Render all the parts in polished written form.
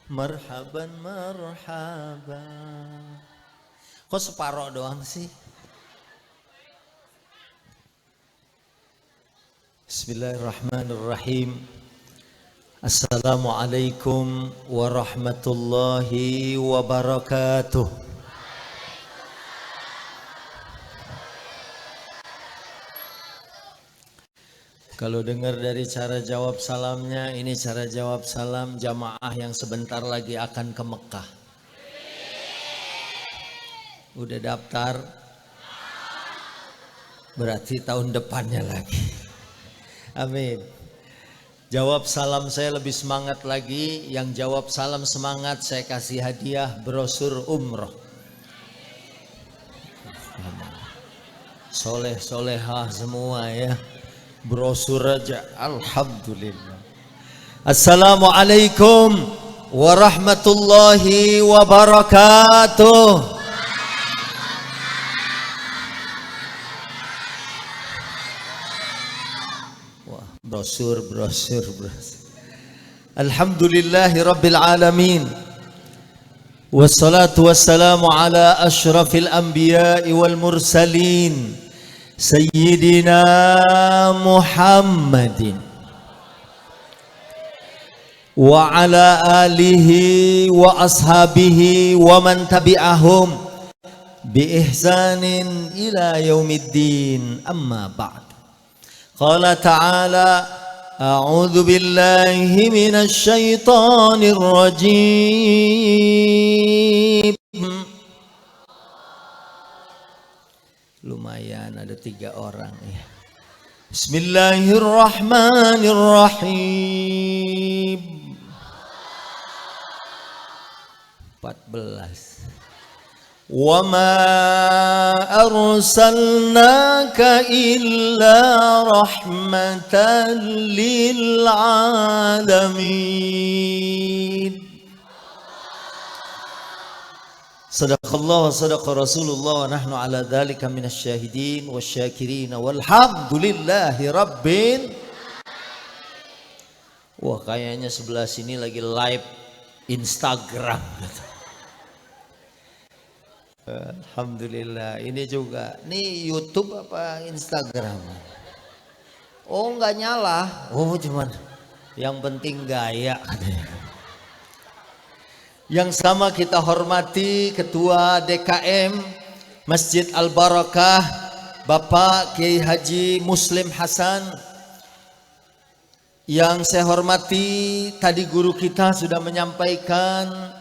Marhaban, marhaban. Kok separoh doang sih? Bismillahirrahmanirrahim. Assalamualaikum warahmatullahi wabarakatuh. Kalau dengar dari cara jawab salamnya, ini cara jawab salam jamaah yang sebentar lagi akan ke Mekah. Udah daftar? Berarti tahun depannya lagi. Amin. Jawab salam saya lebih semangat lagi. Yang jawab salam semangat saya kasih hadiah brosur umroh. Soleh solehah semua ya. Brosur aja. Alhamdulillah. Assalamualaikum warahmatullahi wabarakatuh. Wah, brosur. Alhamdulillahi rabbil alamin. Wassalatu wassalamu ala ashrafil anbiya'i wal mursalin. Sayyidina Muhammadin wa ala alihi wa ashabihi wa man tabi'ahum bi ihsanin ila yaumiddin, amma ba'd. Qala ta'ala a'udzu billahi minasy syaithanir rajim. Lumayan ada 3 orang ya. Bismillahirrahmanirrahim. 14. Wa ma arsalnaka illa rahmatan lil alamin. Sadaqallah wa sadaqa Rasulullah wa nahnu ala dzalika minasyahidin wasyakirin walhamdulillahi rabbil. Wah, kayaknya sebelah sini lagi live Instagram. Alhamdulillah. Ini juga. Nih YouTube apa Instagram? Oh, enggak nyala. Oh, cuman yang penting gaya. Yang sama kita hormati Ketua DKM Masjid Al-Barakah Bapak Kiai Haji Muslim Hasan. Yang saya hormati tadi guru kita sudah menyampaikan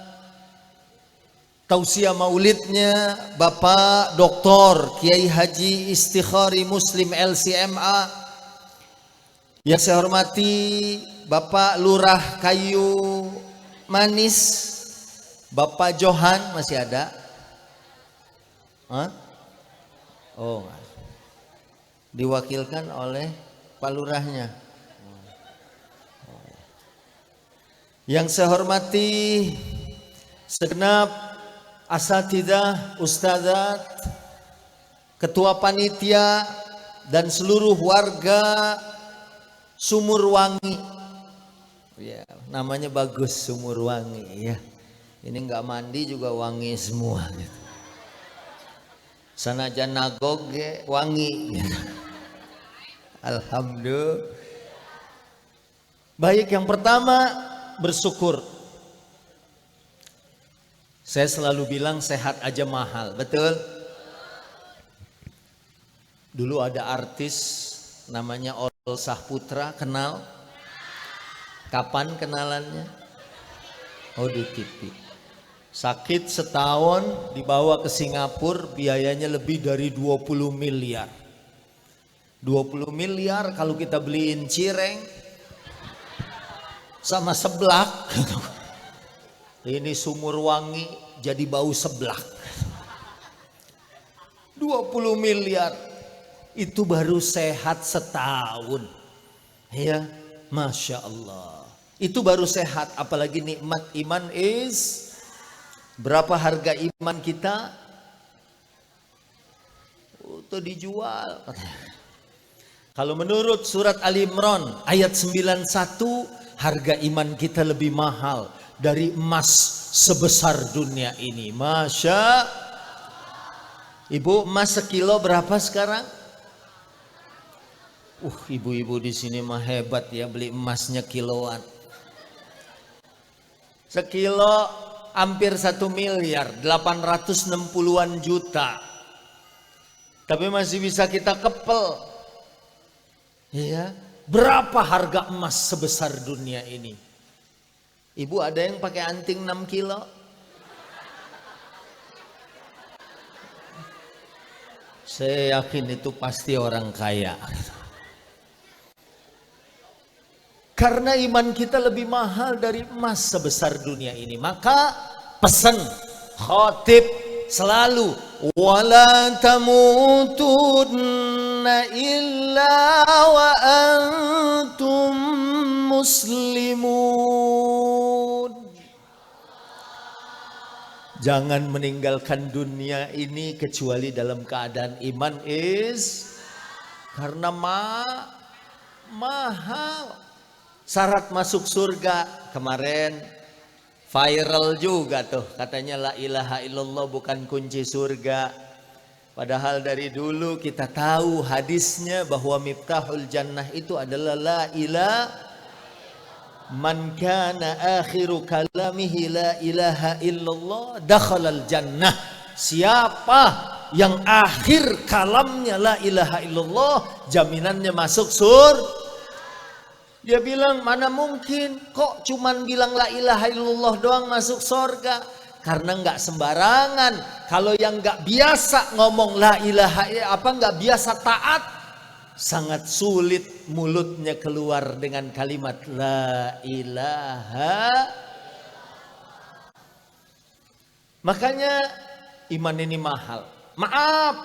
tausiah maulidnya Bapak Dr. Kiai Haji Istikhari Muslim LCMA. Yang saya hormati Bapak Lurah Kayu Manis Bapak Johan, masih ada? Hah? Oh, diwakilkan oleh Pak Lurahnya. Yang saya hormati segenap asatidzah, ustadzat, ketua panitia dan seluruh warga Sumurwangi. Ya, namanya bagus, Sumurwangi ya. Ini enggak mandi juga wangi semua gitu. Sanajan nagog wangi gitu. Alhamdulillah. Baik, yang pertama bersyukur. Saya selalu bilang sehat aja mahal, betul? Dulu ada artis namanya Ol Sahputra, kenal? Kapan kenalannya? Oh, di TV. Sakit setahun dibawa ke Singapura, biayanya lebih dari 20 miliar. 20 miliar kalau kita beliin cireng sama seblak. Ini Sumurwangi jadi bau seblak. 20 miliar. Itu baru sehat setahun. Ya, Masya Allah. Itu baru sehat, apalagi nikmat iman is. Berapa harga iman kita? Itu dijual. Kalau menurut surat Ali Imran ayat 91, harga iman kita lebih mahal dari emas sebesar dunia ini. Masya. Ibu, emas sekilo berapa sekarang? Ibu-ibu di sini mah hebat ya, beli emasnya kiloan. Sekilo hampir 1 miliar, 860-an juta. Tapi masih bisa kita kepel. Iya. Berapa harga emas sebesar dunia ini? Ibu, ada yang pakai anting 6 kilo? Saya yakin itu pasti orang kaya. Karena iman kita lebih mahal dari emas sebesar dunia ini. Maka pesan khatib selalu, wala tamutunna illa wa antum muslimun. Jangan meninggalkan dunia ini kecuali dalam keadaan iman karena mahal. Syarat masuk surga kemarin viral juga tuh, katanya la ilaha illallah bukan kunci surga. Padahal dari dulu kita tahu hadisnya bahwa miftahul jannah itu adalah la ilaha, man kana akhiru kalamihi la ilaha illallah dakhalal jannah. Siapa yang akhir kalamnya la ilaha illallah, jaminannya masuk surga. Dia bilang, mana mungkin kok cuman bilang la ilaha illallah doang masuk surga? Karena nggak sembarangan. Kalau yang nggak biasa ngomong la ilaha, nggak biasa taat, sangat sulit mulutnya keluar dengan kalimat la ilaha. Makanya iman ini mahal. Maaf,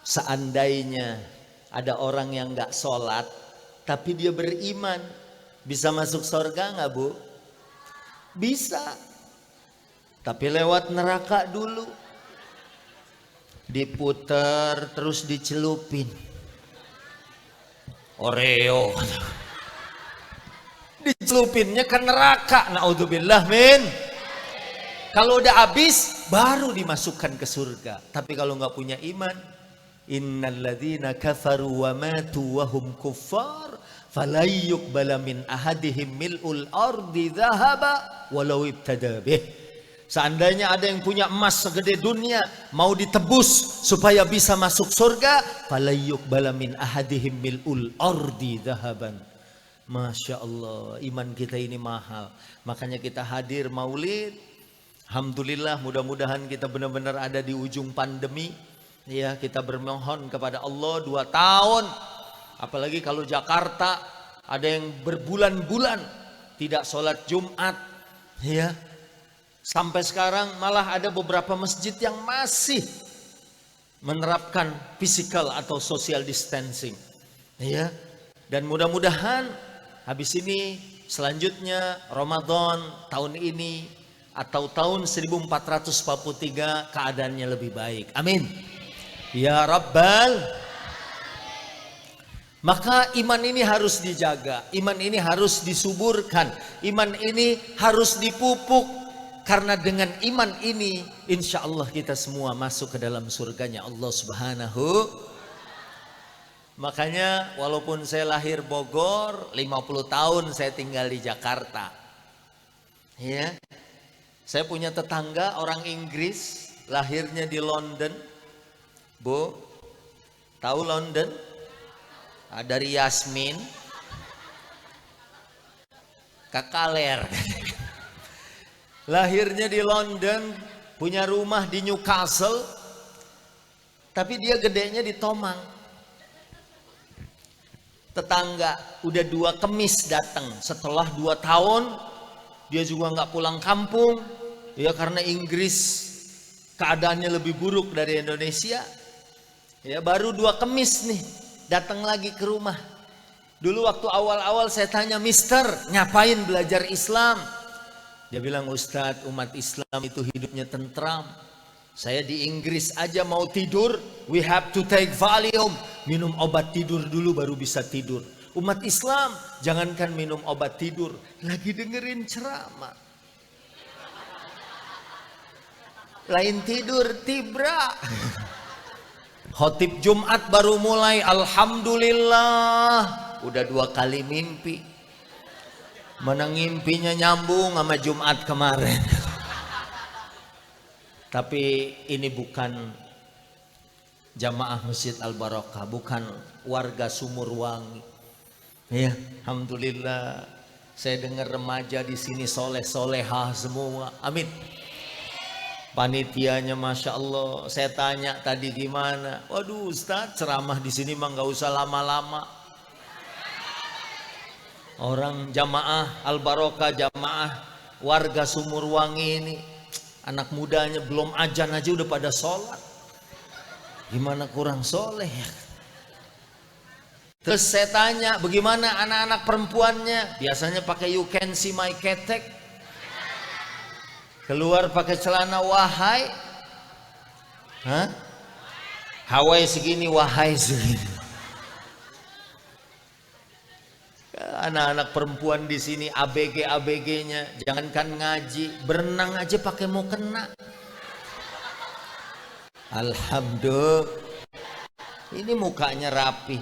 seandainya ada orang yang nggak sholat tapi dia beriman, bisa masuk surga nggak, Bu? Bisa. Tapi lewat neraka dulu. Diputer terus dicelupin. Oreo. Dicelupinnya ke neraka. Naudzubillah min. Kalau udah habis baru dimasukkan ke surga. Tapi kalau nggak punya iman, innalladzina kafaru wa matu wa hum kuffar falayyuqbala min ahadihim mil'ul ardi dhahaba walau ibtada bih. Seandainya ada yang punya emas segede dunia mau ditebus supaya bisa masuk surga, falayyuqbala min ahadihim mil'ul ardi dhahaban. Masya Allah, iman kita ini mahal. Makanya kita hadir maulid. Alhamdulillah, mudah-mudahan kita benar-benar ada di ujung pandemi. Ya, kita bermohon kepada Allah 2 tahun. Apalagi kalau Jakarta ada yang berbulan-bulan tidak sholat Jumat. Ya, sampai sekarang malah ada beberapa masjid yang masih menerapkan physical atau social distancing. Ya, dan mudah-mudahan habis ini selanjutnya Ramadan tahun ini atau tahun 1443 keadaannya lebih baik. Amin. Ya Rabbal. Maka iman ini harus dijaga, iman ini harus disuburkan, iman ini harus dipupuk. Karena dengan iman ini insya Allah kita semua masuk ke dalam surganya Allah Subhanahu. Makanya walaupun saya lahir Bogor, 50 tahun saya tinggal di Jakarta. Ya. Saya punya tetangga orang Inggris, lahirnya di London. Bu, tahu London? Dari Yasmin, Kakaler. Lahirnya di London, punya rumah di Newcastle, tapi dia gedenya di Tomang. Tetangga udah 2 Kemis datang, setelah 2 tahun dia juga nggak pulang kampung, ya karena Inggris keadaannya lebih buruk dari Indonesia. Ya baru 2 Kemis nih datang lagi ke rumah. Dulu waktu awal-awal saya tanya, Mister, ngapain belajar Islam? Dia bilang, Ustadz, umat Islam itu hidupnya tentram. Saya di Inggris aja mau tidur, we have to take Valium, minum obat tidur dulu baru bisa tidur. Umat Islam jangankan minum obat tidur, lagi dengerin ceramah. Lain tidur tibra. Khotib Jumat baru mulai, alhamdulillah, udah 2 kali mimpi. Mana ngimpinya nyambung sama Jumat kemarin. Tapi ini bukan jamaah Masjid Al-Barakah, bukan warga Sumurwangi. Ya, alhamdulillah. Saya dengar remaja di sini soleh-solehah semua. Amin. Panitianya masya Allah. Saya tanya tadi gimana? Waduh Ustaz, ceramah di sini mah nggak usah lama-lama. Orang jamaah Al-Barakah, jamaah warga Sumurwangi ini, anak mudanya belum azan aja udah pada sholat. Gimana kurang soleh ya? Terus saya tanya, bagaimana anak-anak perempuannya? Biasanya pakai you can see my ketek. Keluar pakai celana wahai. Hah? Hawai segini, wahai segini. Anak-anak perempuan di sini ABG-nya, jangankan ngaji, berenang aja pakai mau kena. Alhamdulillah. Ini mukanya rapi.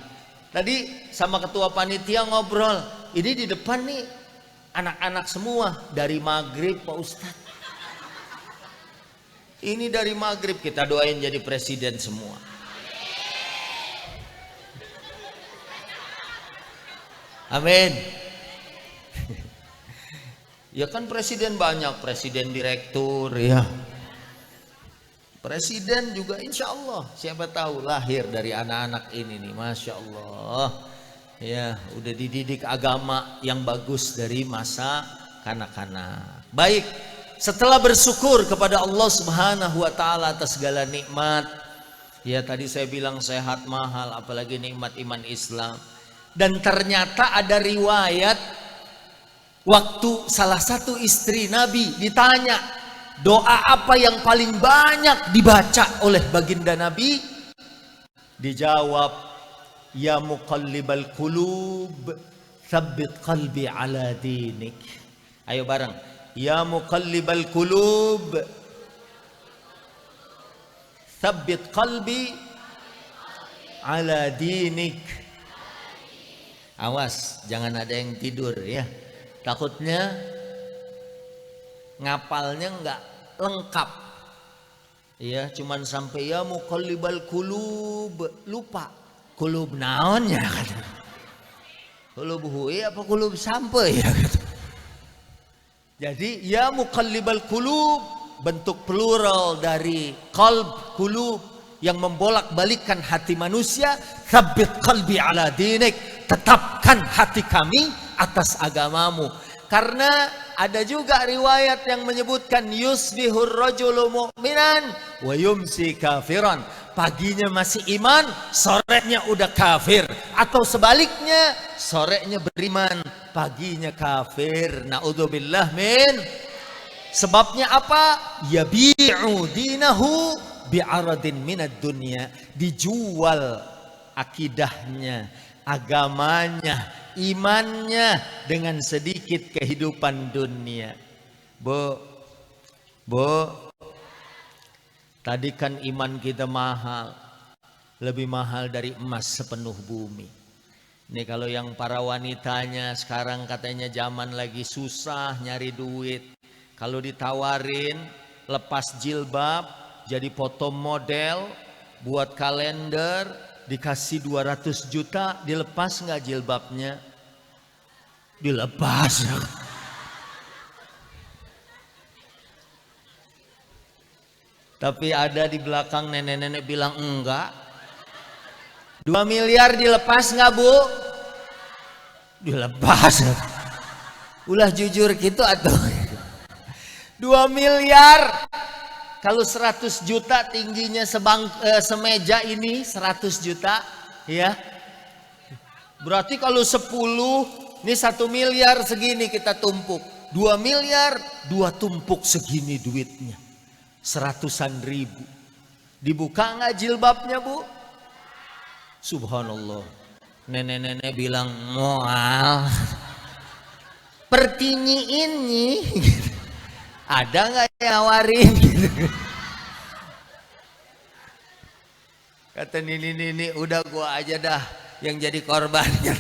Tadi sama ketua panitia ngobrol. Ini di depan nih anak-anak semua dari maghrib Pak Ustadz. Ini dari maghrib, kita doain jadi presiden semua. Amin. Ya kan presiden banyak, presiden direktur ya. Presiden juga insya Allah, siapa tahu lahir dari anak-anak ini nih, masya Allah. Ya, udah dididik agama yang bagus dari masa kanak-kanak. Baik, setelah bersyukur kepada Allah Subhanahu wa Ta'ala atas segala nikmat, ya tadi saya bilang sehat mahal, apalagi nikmat iman Islam. Dan ternyata ada riwayat waktu salah satu istri Nabi ditanya, doa apa yang paling banyak dibaca oleh baginda Nabi? Dijawab, ya muqallibal qulub, tsabbit qalbi ala dinik. Ayo bareng, ya muqallibal qulub, tsabbit qalbi ala dinik. Awas, jangan ada yang tidur ya. Takutnya ngapalnya nggak lengkap. Ya, cuman sampai ya muqallibal qulub, lupa. Qulub naonnya kata. Qulub hui apa qulub sampai ya kata. Jadi ya muqallibal qulub bentuk plural dari qalb, qulub yang membolak-balikkan hati manusia. Tsabbit qalbi ala dinik, tetapkan hati kami atas agamamu. Karena ada juga riwayat yang menyebutkan yusbihur rajulu mu'minan wa yumsi kafiran. Paginya masih iman, sorenya udah kafir. Atau sebaliknya, sorenya beriman, paginya kafir. Na'udzubillah min. Sebabnya apa? Yabi'u dinahu bi'aradin minad dunya. Dijual akidahnya, agamanya, imannya dengan sedikit kehidupan dunia. Bu, tadi kan iman kita mahal, lebih mahal dari emas sepenuh bumi. Ini kalau yang para wanitanya sekarang katanya zaman lagi susah nyari duit. Kalau ditawarin lepas jilbab, jadi foto model, buat kalender, dikasih 200 juta, dilepas nggak jilbabnya? Dilepas. Tapi ada di belakang nenek-nenek bilang enggak. 2 miliar dilepas nggak bu? Dilepas. Ulah jujur gitu atau 2 miliar. Kalau 100 juta tingginya semeja ini 100 juta ya. Berarti kalau 10 ini 1 miliar segini kita tumpuk. 2 miliar 2 tumpuk segini duitnya. 100-an ribu. Dibuka nggak jilbabnya bu? Subhanallah. Nenek-nenek bilang mual. Pertinyiin nih. Ada nggak yang nawarin gitu. Kata Nini, udah gua aja dah yang jadi korbannya.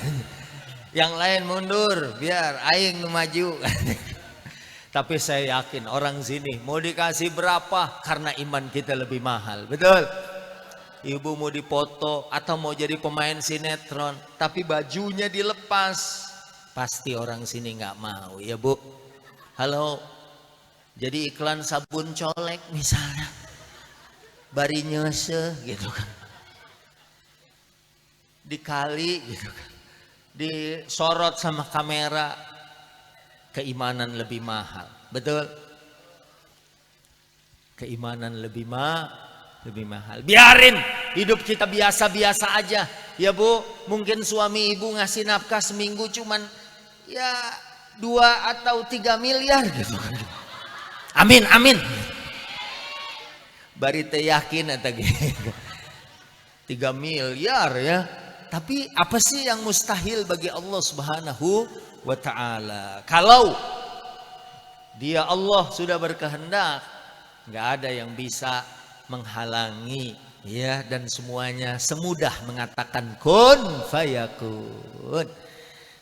Yang lain mundur, biar aing nu maju. Tapi saya yakin orang sini mau dikasih berapa karena iman kita lebih mahal. Betul? Ibu mau dipoto atau mau jadi pemain sinetron, tapi bajunya dilepas, pasti orang sini nggak mau, ya Bu. Halo, jadi iklan sabun colek misalnya, bari nyese gitu kan, dikali gitu kan, disorot sama kamera, keimanan lebih mahal. Betul? Keimanan lebih mahal. Biarin hidup kita biasa-biasa aja. Ya Bu, mungkin suami ibu ngasih nafkah seminggu cuman ya 2 atau 3 miliar gitu. Amin. Bari teh yakin eta ge. 3 miliar ya. Tapi apa sih yang mustahil bagi Allah Subhanahu wa ta'ala? Kalau dia Allah sudah berkehendak, nggak ada yang bisa menghalangi, ya, dan semuanya semudah mengatakan kun fayakun.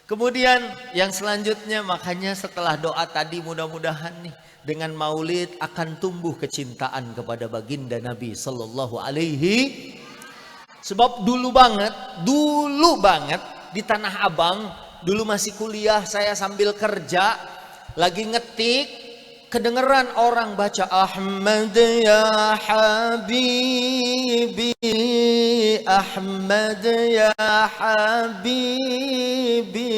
Kemudian yang selanjutnya, makanya setelah doa tadi mudah-mudahan nih dengan maulid akan tumbuh kecintaan kepada baginda Nabi sallallahu alaihi. Sebab dulu banget di Tanah Abang, dulu masih kuliah, saya sambil kerja lagi ngetik, kedengeran orang baca Ahmad ya Habibi, Ahmad ya Habibi,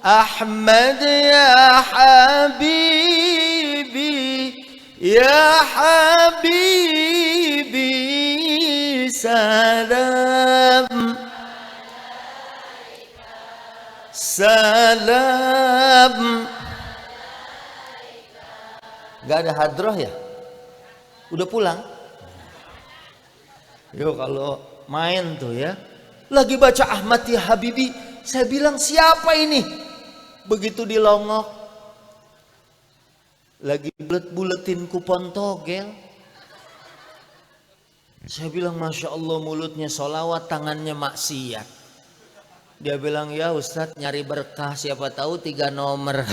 Ahmad ya Habibi, ya Habibi, salam salam. Gak ada hadroh ya? Udah pulang? Yo, kalau main tuh ya, lagi baca Ahmad ya Habibi, saya bilang siapa ini? Begitu dilongok, lagi bulet-buletin kupon togel. Saya bilang Masya Allah, mulutnya solawat, tangannya maksiat. Dia bilang, ya Ustadz nyari berkah, siapa tahu 3 nomor.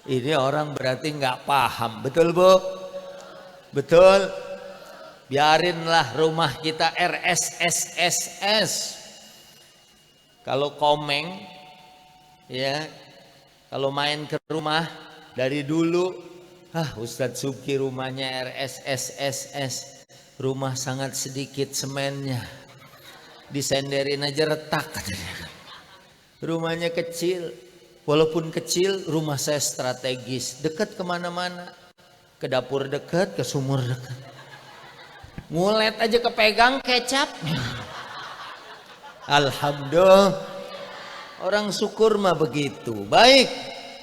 Ini orang berarti nggak paham. Betul Bu? Betul. Biarinlah rumah kita RSSSS. Kalau komeng, ya, kalau main ke rumah dari dulu, Ustadz Subki rumahnya RSSSS. Rumah sangat sedikit semennya, disenderin aja retak katanya. Rumahnya kecil, walaupun kecil rumah saya strategis, dekat kemana-mana, ke dapur dekat, ke sumur dekat, ngulet aja kepegang kecap. Alhamdulillah, orang syukur mah begitu. Baik,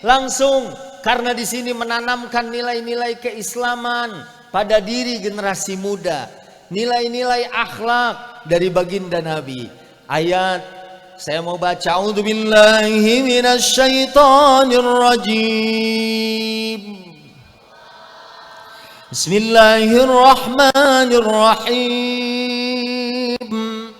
langsung karena di sini menanamkan nilai-nilai keislaman pada diri generasi muda, nilai-nilai akhlak dari baginda Nabi. Ayat saya mau baca, a'udzubillahi minasyaitonirrajim. Bismillahirrahmanirrahim.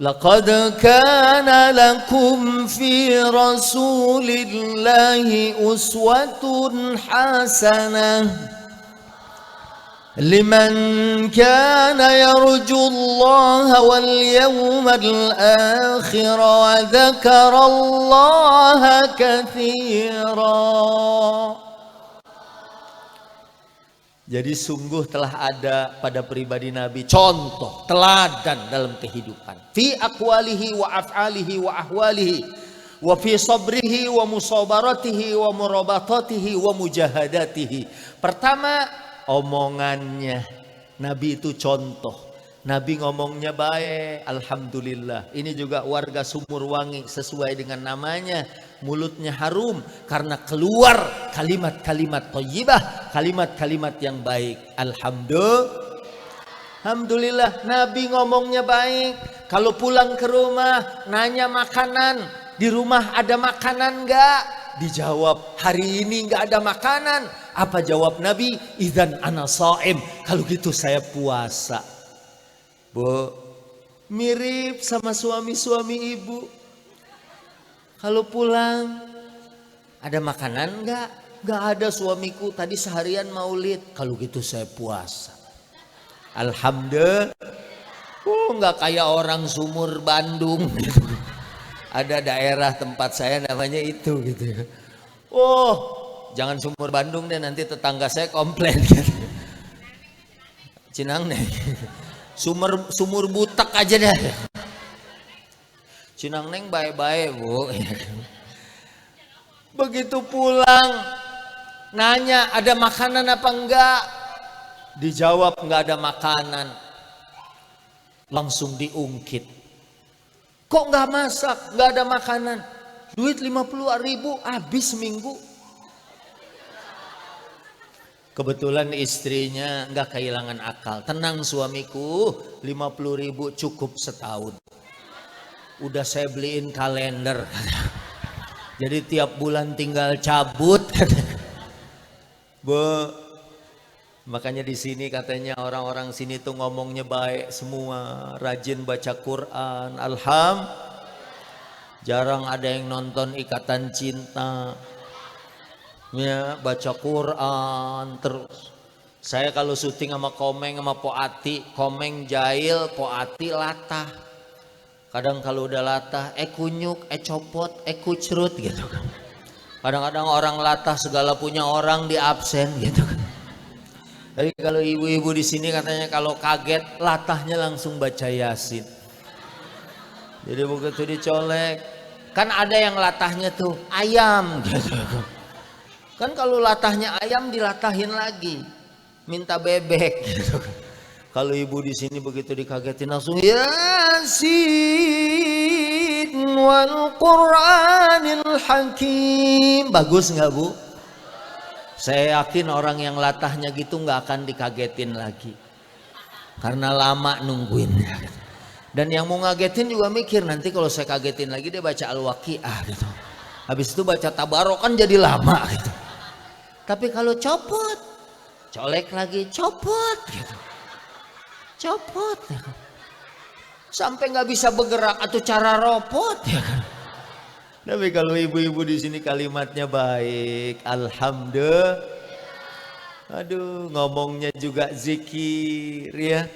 Laqad kana lakum fi rasulillahi uswatun hasanah liman kana yarjullaha wal yawmal akhir wa dzakarallaha katsira. Jadi sungguh telah ada pada pribadi Nabi contoh, teladan dalam kehidupan. Fi aqwalihi wa af'alihi wa ahwalihi, wa fi sabrihi wa musabaratihi wa murabatatihi wa mujahadatihi. Pertama, omongannya. Nabi itu contoh. Nabi ngomongnya baik, alhamdulillah. Ini juga warga Sumurwangi sesuai dengan namanya. Mulutnya harum karena keluar kalimat-kalimat thayyibah, kalimat-kalimat yang baik. Alhamdulillah, Nabi ngomongnya baik. Kalau pulang ke rumah nanya makanan, di rumah ada makanan enggak? Dijawab, hari ini enggak ada makanan. Apa jawab Nabi? Idzan ana shaim. Kalau gitu saya puasa. Bu, mirip sama suami-suami ibu. Kalau pulang, ada makanan enggak? Enggak ada, suamiku tadi seharian maulid. Kalau gitu saya puasa. Alhamdulillah. Enggak kayak orang Sumur Bandung. Ada daerah tempat saya namanya itu gitu. Jangan Sumur Bandung deh, nanti tetangga saya komplain. Cinangneng. Sumur butek aja deh. Cinangneng baik-baik, Bu. Begitu pulang, nanya ada makanan apa enggak? Dijawab enggak ada makanan. Langsung diungkit. Kok enggak masak? Enggak ada makanan. Duit 50.000 habis seminggu. Kebetulan istrinya enggak kehilangan akal. Tenang suamiku, 50.000 cukup setahun. Udah saya beliin kalender. Jadi tiap bulan tinggal cabut. Bu, makanya di sini katanya orang-orang sini tuh ngomongnya baik semua, rajin baca Quran. Jarang ada yang nonton Ikatan Cinta. Ya, baca Quran terus. Saya kalau syuting sama Komeng sama Poati, Komeng jahil, Poati latah. Kadang kalau udah latah, kunyuk, copot, kucrut gitu kan. Kadang-kadang orang latah segala punya orang di absen gitu kan. Tapi kalau ibu-ibu di sini katanya kalau kaget latahnya langsung baca Yasin. Jadi begitu dicolek, kan ada yang latahnya tuh ayam gitu. Kan kalau latahnya ayam dilatahin lagi, minta bebek gitu. Kalau ibu di sini begitu dikagetin langsung Yasin wal Qur'anil Hakim. Bagus nggak Bu? Saya yakin orang yang latahnya gitu nggak akan dikagetin lagi, karena lama nungguinnya. Dan yang mau ngagetin juga mikir nanti kalau saya kagetin lagi dia baca Al-Waqiah gitu. Habis itu baca Tabarok kan jadi lama gitu. Tapi kalau copot, colek lagi, copot gitu. Copot ya kan. Sampai nggak bisa bergerak atau cara ropot ya kan. Tapi kalau ibu-ibu di sini kalimatnya baik, alhamdulillah. Aduh, ngomongnya juga zikir ya.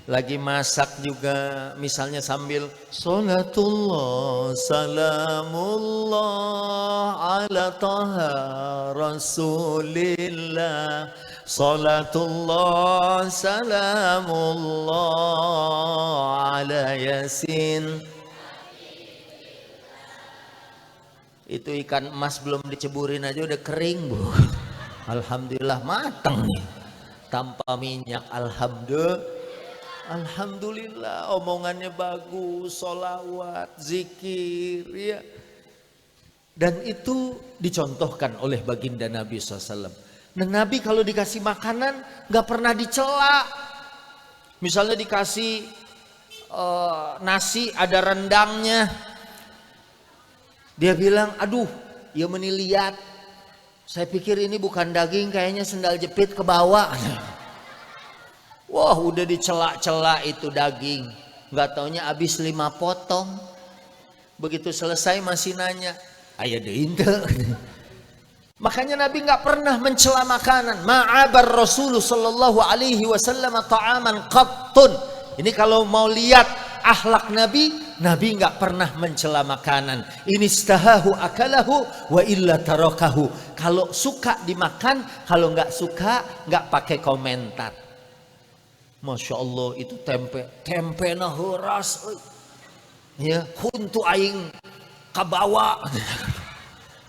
Lagi masak juga misalnya sambil Salatullah salamullah ala taha rasulillah. Salatullah salamullah ala Yasin. Itu ikan emas belum diceburin aja udah kering Bu. Alhamdulillah matang nih. Tanpa minyak. Alhamdulillah omongannya bagus, sholawat, zikir ya. Dan itu dicontohkan oleh baginda Nabi SAW. Dan Nabi kalau dikasih makanan gak pernah dicela. Misalnya dikasih nasi ada rendangnya, dia bilang aduh ya meniliat, saya pikir ini bukan daging, kayaknya sendal jepit ke bawah. Wah udah dicela-cela itu daging, nggak taunya habis 5 potong. Begitu selesai masih nanya, aya deui teu. Makanya Nabi nggak pernah mencela makanan. Ma'abar Rasul sallallahu alaihi wasallam ta'aman qattun. Ini kalau mau lihat akhlak Nabi, Nabi nggak pernah mencela makanan. Ini istahahu akalahu wa illa tarakahu. Kalau suka dimakan, kalau nggak suka nggak pakai komentar. Masya Allah itu tempe na heuras ya kuntu aing kabawa.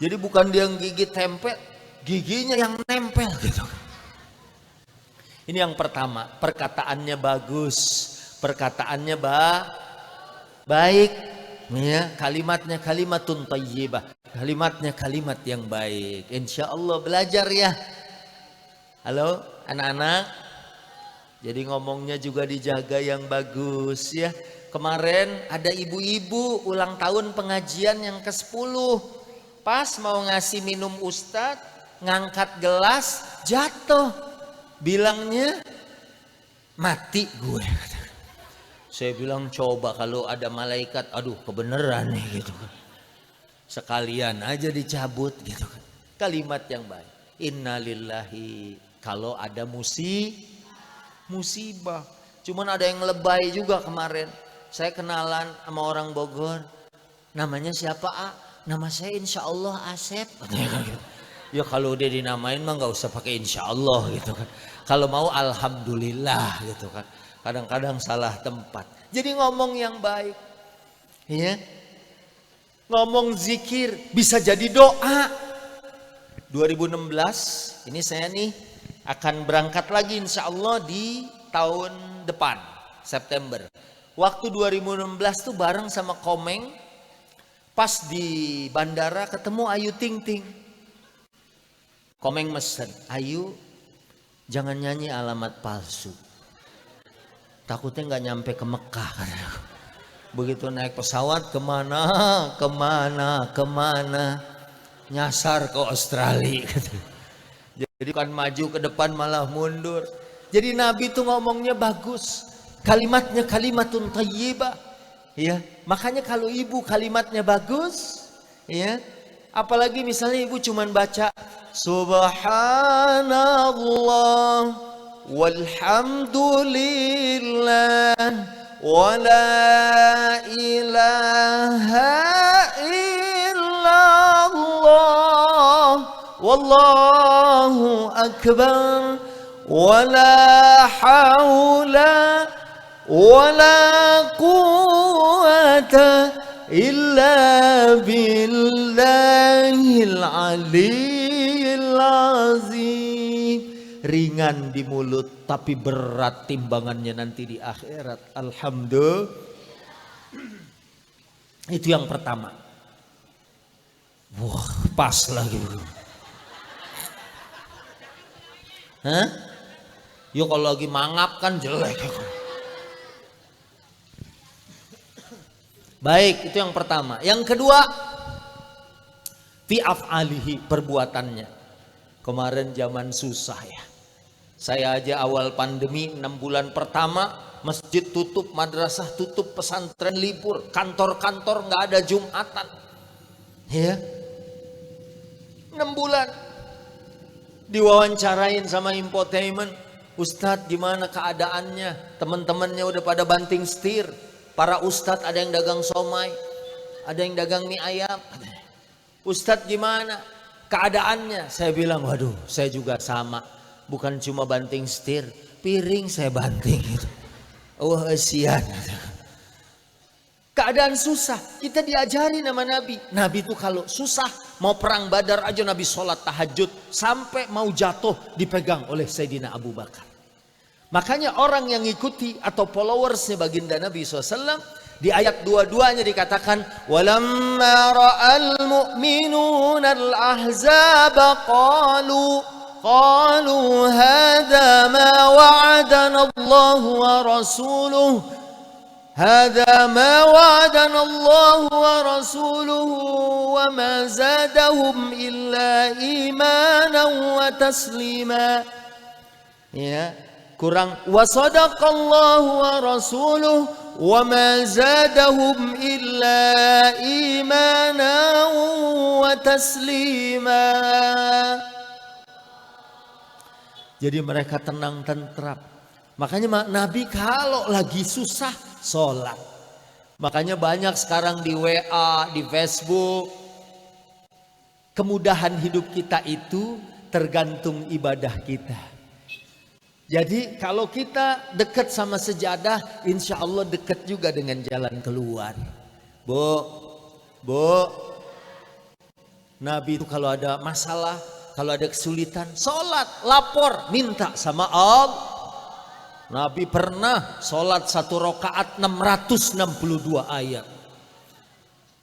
Jadi bukan dia yang gigit tempe, giginya yang nempel gitu. Ini yang pertama, perkataannya bagus, perkataannya baik ya, kalimatnya kalimatun thayyibah, kalimatnya kalimat yang baik. Insya Allah belajar ya. Halo anak-anak. Jadi ngomongnya juga dijaga yang bagus ya. Kemarin ada ibu-ibu ulang tahun pengajian yang ke-10. Pas mau ngasih minum ustadz, ngangkat gelas jatuh, bilangnya mati gue. Saya bilang coba kalau ada malaikat, aduh kebenaran nih gitu kan, sekalian aja dicabut gitu kan. Kalimat yang baik, innalillahi, kalau ada musibah. Cuman ada yang lebay juga kemarin. Saya kenalan sama orang Bogor, namanya siapa A? Nama saya insya Allah Asep. Ya kalau dia dinamain mah nggak usah pakai insya Allah gitu kan. Kalau mau alhamdulillah gitu kan. Kadang-kadang salah tempat. Jadi ngomong yang baik, ya. Ngomong zikir bisa jadi doa. 2016 ini saya nih akan berangkat lagi insya Allah di tahun depan September. Waktu 2016 tuh bareng sama Komeng, pas di bandara ketemu Ayu Ting Ting. Komeng mesen, Ayu jangan nyanyi alamat palsu, takutnya nggak nyampe ke Mekah. Begitu naik pesawat kemana, nyasar ke Australia. Jadi kan maju ke depan malah mundur. Jadi Nabi tuh ngomongnya bagus, kalimatnya kalimatun thayyibah, ya. Makanya kalau ibu kalimatnya bagus, ya. Apalagi misalnya ibu cuman baca Subhanallah walhamdulillah wala ilaha illallah wallahu akbar wala haula wala quwata illa billahil aliyil azim. Ringan di mulut tapi berat timbangannya nanti di akhirat. Alhamdulillah. Itu yang pertama. Wah, pas lagi. Hah? Yo kalau lagi mangap kan jelek. Baik, itu yang pertama. Yang kedua, fi af'alihi, perbuatannya. Kemarin zaman susah ya. Saya aja awal pandemi 6 bulan pertama masjid tutup, madrasah tutup, pesantren libur, kantor-kantor nggak ada Jumatan. Ya. 6 bulan. Diwawancarain sama infotainment, Ustadz gimana keadaannya? Teman-temannya udah pada banting setir. Para ustadz ada yang dagang somai, ada yang dagang mie ayam. Ustadz gimana keadaannya? Saya bilang, waduh, saya juga sama. Bukan cuma banting setir, piring saya banting. Oh, kasihan. Keadaan susah, kita diajari nama Nabi. Nabi itu kalau susah, mau perang Badar aja Nabi sholat tahajud. Sampai mau jatuh dipegang oleh Sayyidina Abu Bakar. Makanya orang yang ikuti atau followersnya baginda Nabi SAW, di ayat 22-nya dikatakan, وَلَمَّا رَأَى الْمُؤْمِنُونَ الْأَحْزَابَ قَالُوا هَذَا مَا وَعَدَنَا اللَّهُ وَرَسُولُهُ هَذَا مَا وَعَدَنَا اللَّهُ وَرَسُولُهُ وَمَا زَادَهُمْ إِلَّا إِيمَانًا وَتَسْلِيمًا. Ya, kurang wasadaqallahu wa rasuluh wa ma zadahum illa imana wa taslima. Jadi mereka tenang tentram. Makanya Nabi kalau lagi susah sholat. Makanya banyak sekarang di WA, di Facebook. Kemudahan hidup kita itu tergantung ibadah kita. Jadi kalau kita dekat sama sejadah, insya Allah dekat juga dengan jalan keluar. Bu, Nabi itu kalau ada masalah, kalau ada kesulitan, sholat, lapor, minta sama Allah. Nabi pernah sholat 1 rakaat 662 ayat.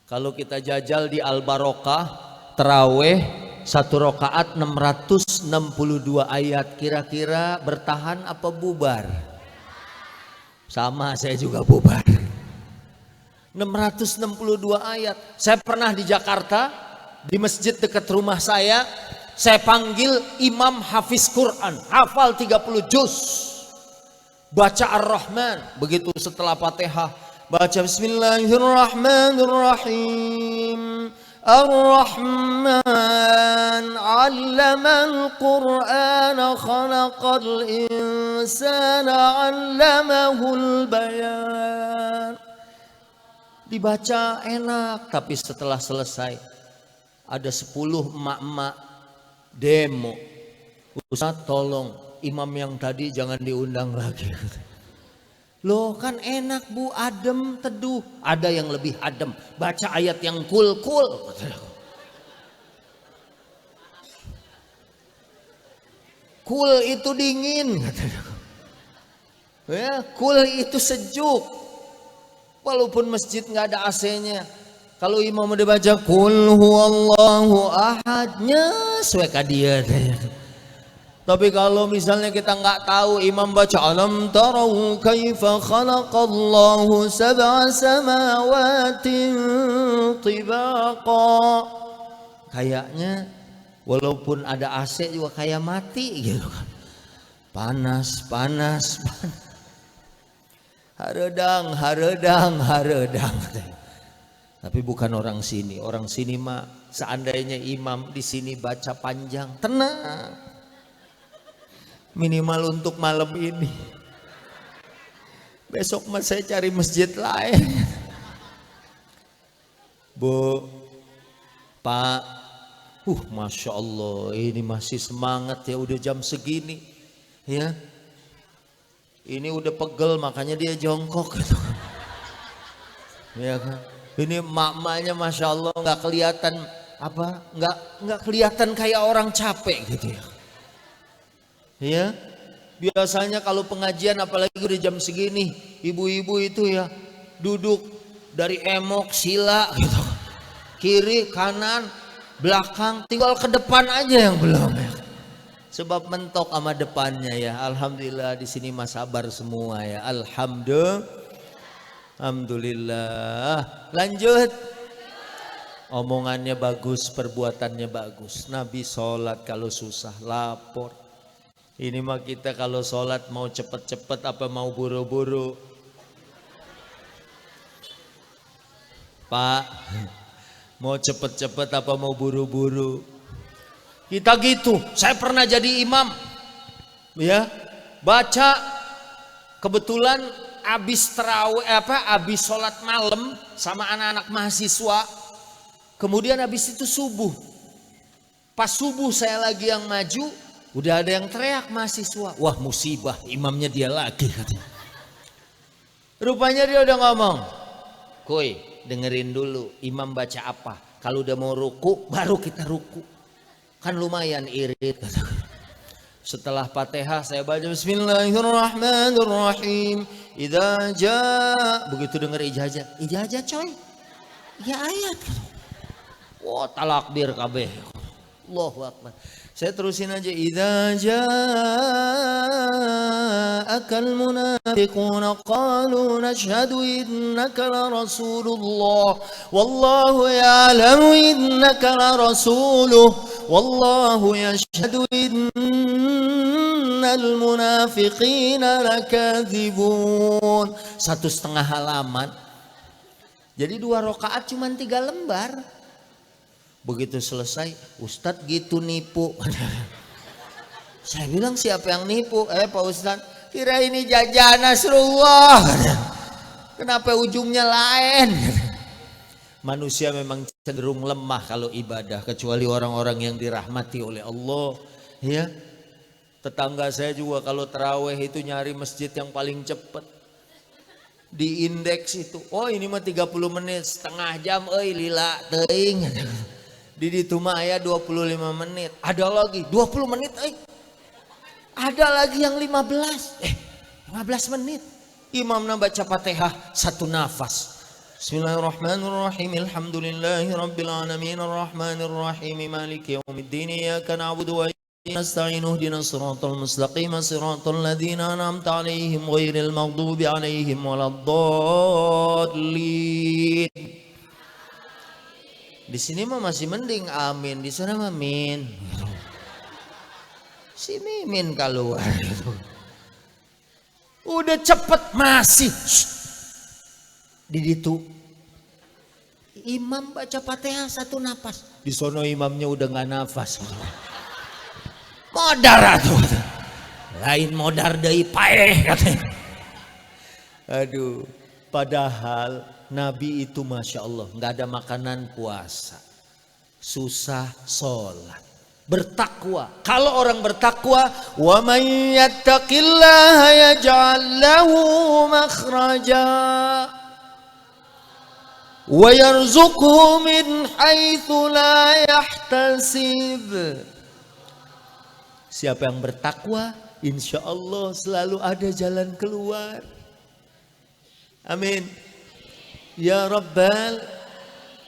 Kalau kita jajal di Al-Barokah, terawih 1 rakaat 662 ayat, kira-kira bertahan apa bubar? Sama, saya juga bubar. 662 ayat. Saya pernah di Jakarta, di masjid dekat rumah saya Saya panggil imam hafiz Quran, hafal 30 juz. Baca Ar-Rahman, begitu setelah Fatihah baca Bismillahirrahmanirrahim. Ar-Rahman 'allamal Qur'ana khalaqal insana 'allamahul bayan. Dibaca enak, tapi setelah selesai ada 10 emak-emak demo. Ustaz tolong imam yang tadi jangan diundang lagi. Loh kan enak bu, adem, teduh. Ada yang lebih adem, baca ayat yang cool. Cool itu dingin. Ya, cool itu sejuk. Walaupun masjid nggak ada AC-nya. Kalau imam udah baca Qul huwallahu ahadnya sueka dia. Tapi kalau misalnya kita nggak tahu, imam baca alam tarau kaifa khalaqallahu sab'a samawatin tibaqa, kayaknya walaupun ada AC juga kayak mati gitu kan. Panas. Haredang. Tapi bukan orang sini. Orang sini mah seandainya imam di sini baca panjang, tenang. Minimal untuk malam ini. Besok mah saya cari masjid lain. Bu, Pak, Masya Allah, ini masih semangat ya, udah jam segini, ya. Ini udah pegel, makanya dia jongkok gitu. Ya kan? Ini mak-maknya Masya Allah nggak kelihatan apa, nggak kelihatan kayak orang capek gitu ya. Ya, biasanya kalau pengajian apalagi udah jam segini, ibu-ibu itu ya duduk dari emok sila gitu, kiri kanan belakang, tinggal ke depan aja yang belum ya. Sebab mentok sama depannya ya. Alhamdulillah di sini mas sabar semua ya. Alhamdulillah. Lanjut. Omongannya bagus, perbuatannya bagus. Nabi sholat kalau susah lapor. Ini mah kita kalau sholat mau cepet-cepet apa mau buru-buru? Pak, mau cepet-cepet apa mau buru-buru? Kita gitu. Saya pernah jadi imam, ya, baca kebetulan abis terawih abis sholat malam sama anak-anak mahasiswa. Kemudian abis itu subuh. Pas subuh saya lagi yang maju. Udah ada yang teriak mahasiswa, wah musibah, imamnya dia lagi katanya. Rupanya dia udah ngomong, kuy dengerin dulu imam baca apa. Kalau udah mau ruku baru kita ruku, kan lumayan irit. Setelah Fatihah saya baca Bismillahirrahmanirrahim. Idza jaa, begitu denger ijazah coy, ya ayat. Wah talakbir kabeh, Allahu Akbar. Saya terusin aja. Idza ja'akal munafiquna qalu nashhadu innaka la rasulullah wallahu ya'lamu innaka la rasuluh wallahu yashhadu innal munafiqina lakadzibun. 1,5 halaman. Jadi 2 rakaat cuma 3 lembar. Begitu selesai, Ustadz gitu nipu. Saya bilang siapa yang nipu? Pak Ustadz, kira ini jajan Nasrullah. Kenapa ujungnya lain? Manusia memang cenderung lemah kalau ibadah, kecuali orang-orang yang dirahmati oleh Allah. Ya, tetangga saya juga kalau taraweh itu nyari masjid yang paling cepat. Di indeks itu, oh ini mah 30 menit, setengah jam, lila teuing. Di ditu mah aya 25 menit. Ada lagi 20 menit Ada lagi yang 15 menit. Imamna baca Fatihah 1 nafas. Bismillahirrahmanirrahim. Alhamdulillahi rabbil alamin arrahmanir rahim maliki yaumiddin iyyaka na'budu wa iyyaka nasta'in ihdinas siratal mustaqim siratal ladzina an'amta 'alaihim ghairil maghdubi 'alaihim waladdallin. Di sini mah masih mending amin, di sana mah min. Si Mimin keluar. Udah cepet masih. Di situ imam baca Fatihah satu nafas. Di sono imamnya udah nggak nafas. Modar tuh. Lain modar deui paeh katanya. Aduh, padahal Nabi itu Masya Allah nggak ada makanan puasa. Susah sholat. Bertakwa. Kalau orang bertakwa, wa may yattaqillaha yaj'al lahu makhraja wa yarzuqhu min haitsu la yahtasib. Siapa yang bertakwa, insya Allah selalu ada jalan keluar. Amin. Ya Rabbal,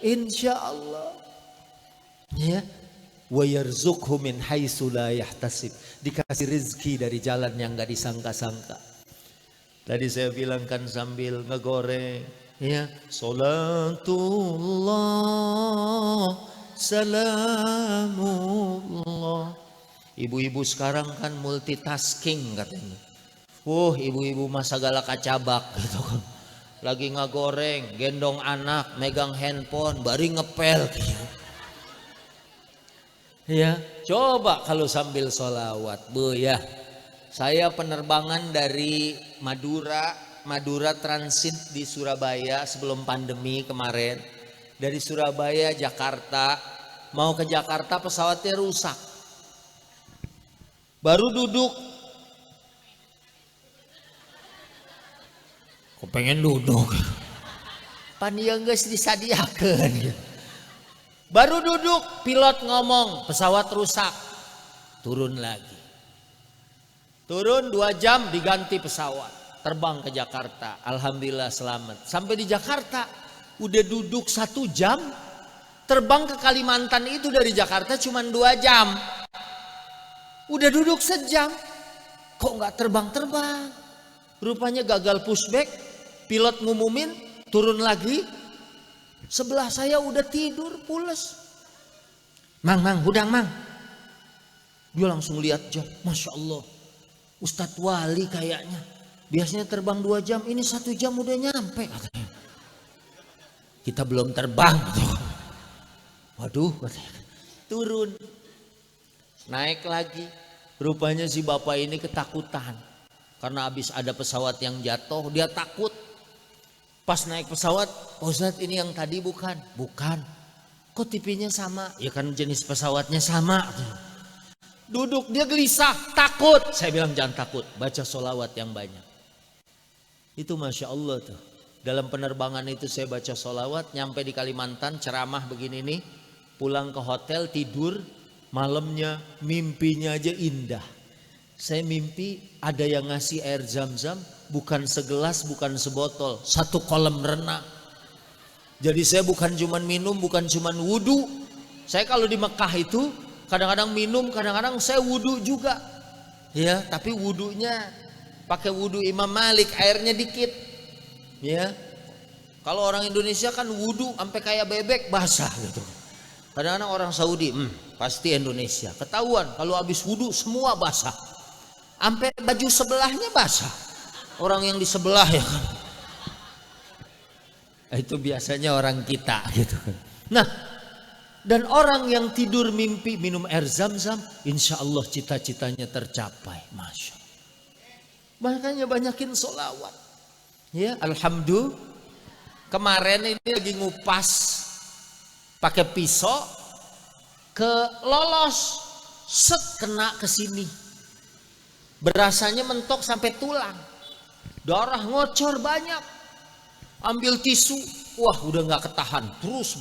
insya Allah. Ya. Wa yarzuqhu min haitsu la yahtasib. Dikasih rezeki dari jalan yang enggak disangka-sangka. Tadi saya bilang kan sambil ngegoreng, ya, salatullah salamullah. Ibu-ibu sekarang kan multitasking katanya. Ibu-ibu masa galak kacabak gitu kan. Lagi ngegoreng, gendong anak, megang handphone, bari ngepel gitu. Ya, coba kalau sambil sholawat, Bu ya. Saya penerbangan dari Madura transit di Surabaya sebelum pandemi kemarin. Dari Surabaya, Jakarta, mau ke Jakarta pesawatnya rusak. Baru duduk. Kok pengen duduk? Panitia geus disadiakeun. Baru duduk, pilot ngomong, pesawat rusak. Turun lagi. Turun 2 jam diganti pesawat. Terbang ke Jakarta. Alhamdulillah selamat. Sampai di Jakarta, udah duduk 1 jam. Terbang ke Kalimantan itu dari Jakarta cuma 2 jam. Udah duduk sejam. Kok nggak terbang-terbang? Rupanya gagal pushback. Pilot ngumumin, turun lagi. Sebelah saya udah tidur pules. Mang, hudang mang. Dia langsung lihat jam. Masya Allah. Ustadz Wali kayaknya. Biasanya terbang 2 jam. Ini 1 jam udah nyampe katanya. Kita belum terbang. Waduh katanya. Turun. Naik lagi. Rupanya si bapak ini ketakutan. Karena habis ada pesawat yang jatuh. Dia takut. Pas naik pesawat, Ustadz ini yang tadi bukan? Bukan. Kok tipinya sama? Ya kan jenis pesawatnya sama. Duduk dia gelisah, takut. Saya bilang jangan takut, baca sholawat yang banyak. Itu Masya Allah tuh. Dalam penerbangan itu saya baca sholawat, nyampe di Kalimantan ceramah begini nih. Pulang ke hotel tidur, malamnya mimpinya aja indah. Saya mimpi ada yang ngasih air zam-zam, bukan segelas, bukan sebotol, 1 kolam renang. Jadi saya bukan cuman minum, bukan cuman wudu. Saya kalau di Mekah itu kadang-kadang minum, kadang-kadang saya wudu juga. Ya, tapi wudunya pakai wudu Imam Malik, airnya dikit. Ya. Kalau orang Indonesia kan wudu sampai kayak bebek basah gitu. Kadang-kadang orang Saudi, pasti Indonesia. Ketahuan kalau habis wudu semua basah. Sampai baju sebelahnya basah. Orang yang di sebelah ya kan. Itu biasanya orang kita gitu kan. Nah, dan orang yang tidur mimpi minum air zam-zam, insya Allah cita-citanya tercapai. Masya Allah. Makanya banyakin sholawat. Ya, alhamdulillah. Kemarin ini lagi ngupas pakai pisau ke lolos, set kena ke sini. Berasanya mentok sampai tulang. Darah ngocor banyak. Ambil tisu, wah udah nggak ketahan, terus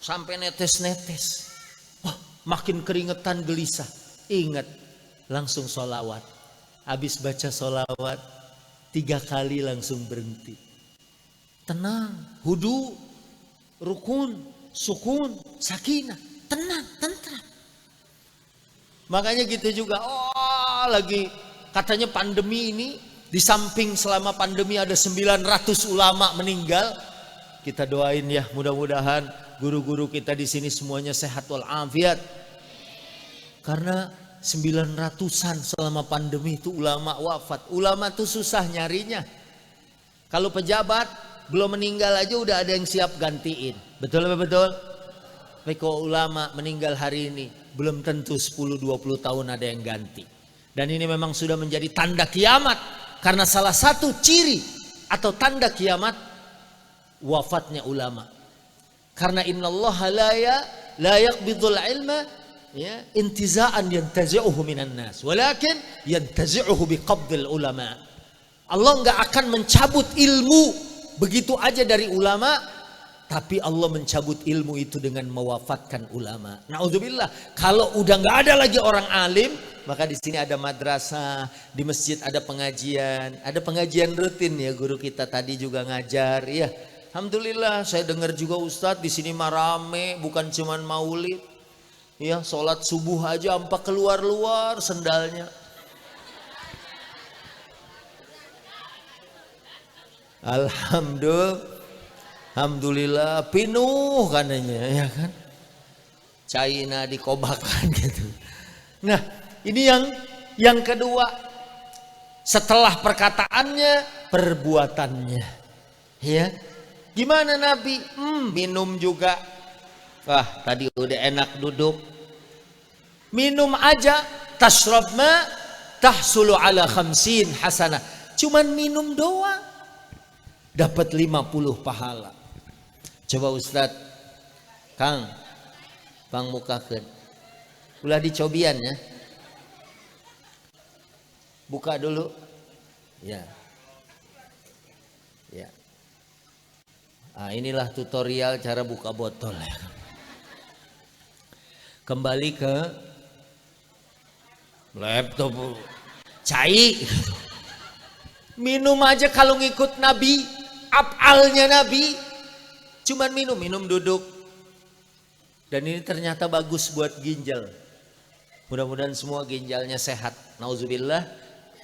sampai netes-netes. Wah, makin keringetan gelisah. Ingat, langsung sholawat. Habis baca sholawat 3 kali langsung berhenti. Tenang, hudu, rukun, sukun, sakinah, tenang, tentram. Makanya gitu juga, lagi katanya pandemi ini, di samping selama pandemi ada 900 ulama meninggal. Kita doain ya, mudah-mudahan guru-guru kita di sini semuanya sehat walafiat. Karena 900-an selama pandemi itu ulama wafat. Ulama tuh susah nyarinya. Kalau pejabat belum meninggal aja udah ada yang siap gantiin. Betul apa betul? Tapi kalau ulama meninggal hari ini belum tentu 10-20 tahun ada yang ganti. Dan ini memang sudah menjadi tanda kiamat. Karena salah satu ciri atau tanda kiamat wafatnya ulama. Karena innallaha la yaqbidul ilma ya intiza'an yantazi'uhu minan nas walakin yantazi'uhu biqabdil ulama. Allah enggak akan mencabut ilmu begitu aja dari ulama, tapi Allah mencabut ilmu itu dengan mewafatkan ulama. Nauzubillah. Kalau udah enggak ada lagi orang alim, maka di sini ada madrasah, di masjid ada pengajian rutin ya, guru kita tadi juga ngajar ya. Alhamdulillah, saya dengar juga Ustadz di sini rame, bukan cuman maulid. Ya, sholat subuh aja sampai keluar-luar sendalnya. Alhamdulillah pinuh kananya ya kan. China dikobakan gitu. Nah, ini yang kedua. Setelah perkataannya, perbuatannya. Ya. Gimana Nabi? Minum juga. Wah, tadi udah enak duduk. Minum aja, tashrab ma tahsulu ala 50 hasanah. Cuman minum doang dapat 50 pahala. Coba Ustaz Kang mukakeun. Ulah dicobian ya. Buka dulu. Ya. Ya. Nah, inilah tutorial cara buka botol ya. Kembali ke laptop, cai. Minum aja kalau ngikut Nabi, afalnya Nabi, cuman minum duduk. Dan ini ternyata bagus buat ginjal. Mudah-mudahan semua ginjalnya sehat. Nauzubillah.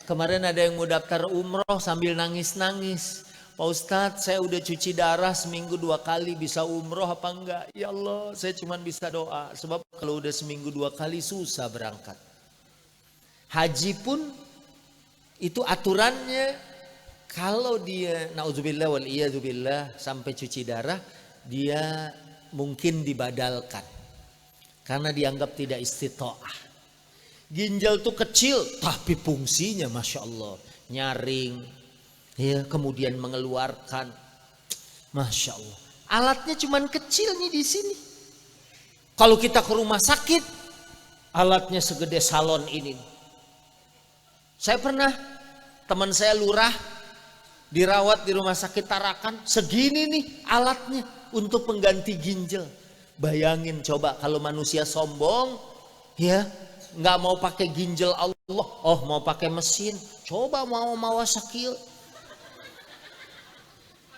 Kemarin ada yang mau daftar umroh sambil nangis-nangis. Pak Ustadz, saya udah cuci darah seminggu 2 kali, bisa umroh apa enggak? Ya Allah, saya cuma bisa doa. Sebab kalau udah seminggu 2 kali susah berangkat. Haji pun itu aturannya, kalau dia na'udzubillah wal iyadzubillah sampai cuci darah, dia mungkin dibadalkan. Karena dianggap tidak istita'ah. Ginjal tuh kecil, tapi fungsinya Masya Allah. Nyaring, ya, kemudian mengeluarkan, Masya Allah. Alatnya cuman kecil nih di sini. Kalau kita ke rumah sakit, alatnya segede salon ini. Saya pernah, teman saya lurah, dirawat di rumah sakit Tarakan, segini nih alatnya untuk pengganti ginjal. Bayangin coba kalau manusia sombong, ya, nggak mau pakai ginjal Allah, oh mau pakai mesin, coba mau sakil.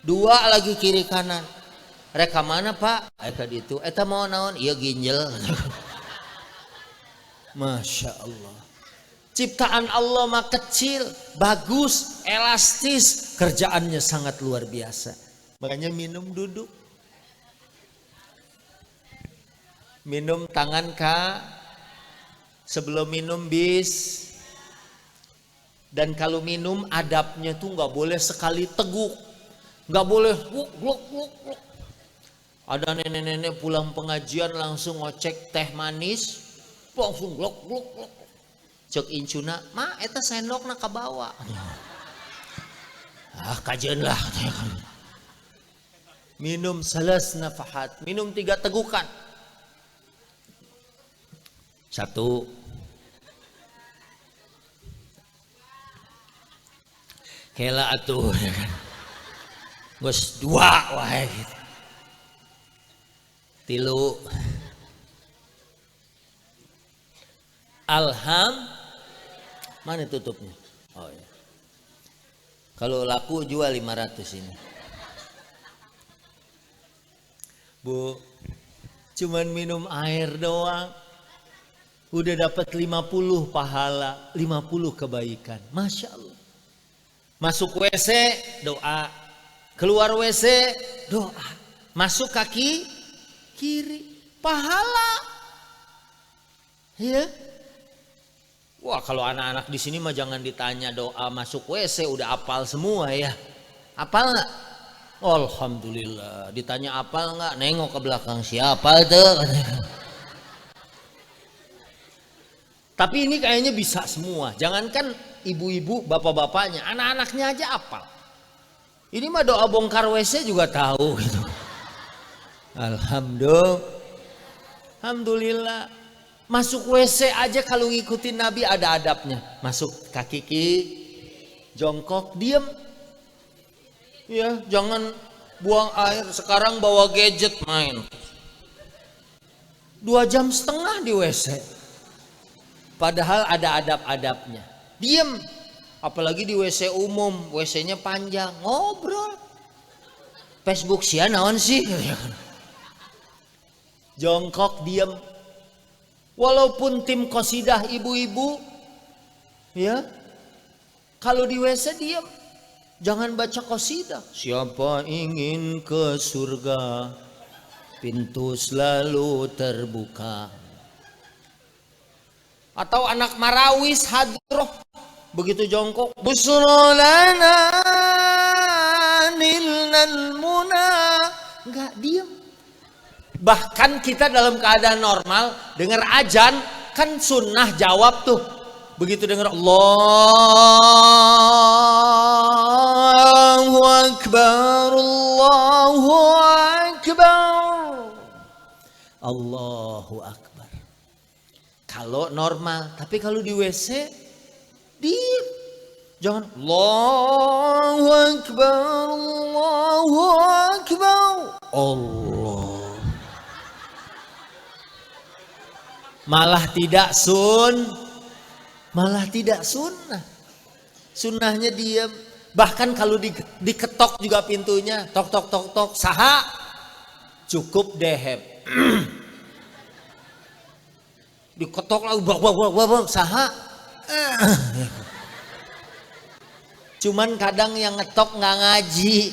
2 lagi kiri kanan. Reka mana Pak? Eka ditu. Eta mau naon? Iya ginjal. Masya Allah. Ciptaan Allah mah kecil, bagus, elastis. Kerjaannya sangat luar biasa. Makanya minum duduk. Minum tangan Kak. Sebelum minum bis. Dan kalau minum adabnya tuh nggak boleh sekali teguk. Nggak boleh gluk. Ada nenek-nenek pulang pengajian langsung ngocek teh manis, langsung gluk. Cek incuna, ma eta sendok nak kabawa. Kajian lah. Minum 3 nafahat, minum 3 tegukan. 1. Kela atuh ya kan. Gus 2 wae gitu. 3. Mana tutupnya? Oh ya. Kalau laku jual 500 ini. Bu, cuman minum air doang udah dapat 50 pahala, 50 kebaikan. Masya Allah. Masuk WC doa, keluar WC doa, masuk kaki kiri pahala. Iya. Wah, kalau anak-anak di sini mah jangan ditanya doa masuk WC, udah hafal semua ya. Hafal nggak? Alhamdulillah. Ditanya hafal nggak? Nengok ke belakang, siapa itu? Tapi ini kayaknya bisa semua. Jangankan ibu-ibu, bapak-bapaknya, anak-anaknya aja hafal. Ini mah doa bongkar WC juga tahu gitu. Alhamdulillah. Masuk WC aja kalau ngikutin Nabi ada adabnya. Masuk kaki kiri, jongkok, diem. Ya, jangan buang air. Sekarang bawa gadget main. 2,5 jam di WC. Padahal ada adab-adabnya. Diem. Apalagi di WC umum, WC-nya panjang, ngobrol. Facebook sia naon sih? Jongkok, diem. Walaupun tim qasidah ibu-ibu, ya, kalau di WC diem, jangan baca qasidah. Siapa ingin ke surga, pintu selalu terbuka. Atau anak marawis hadroh, begitu jongkok, busrolana nilnal muna, enggak, diem. Bahkan kita dalam keadaan normal dengar ajan kan sunnah jawab tuh. Begitu dengar Allahu Akbar, Allahu Akbar, Allahu Akbar. Kalau normal, tapi kalau di WC diem. Jangan Allahu Akbar, Allahu Akbar, Allah. Malah tidak sunnah. Sunnahnya diam. Bahkan kalau diketok juga pintunya, tok tok tok tok, saha, cukup deheb. Diketok lagi, bang, saha. Cuman kadang yang ngetok nggak ngaji,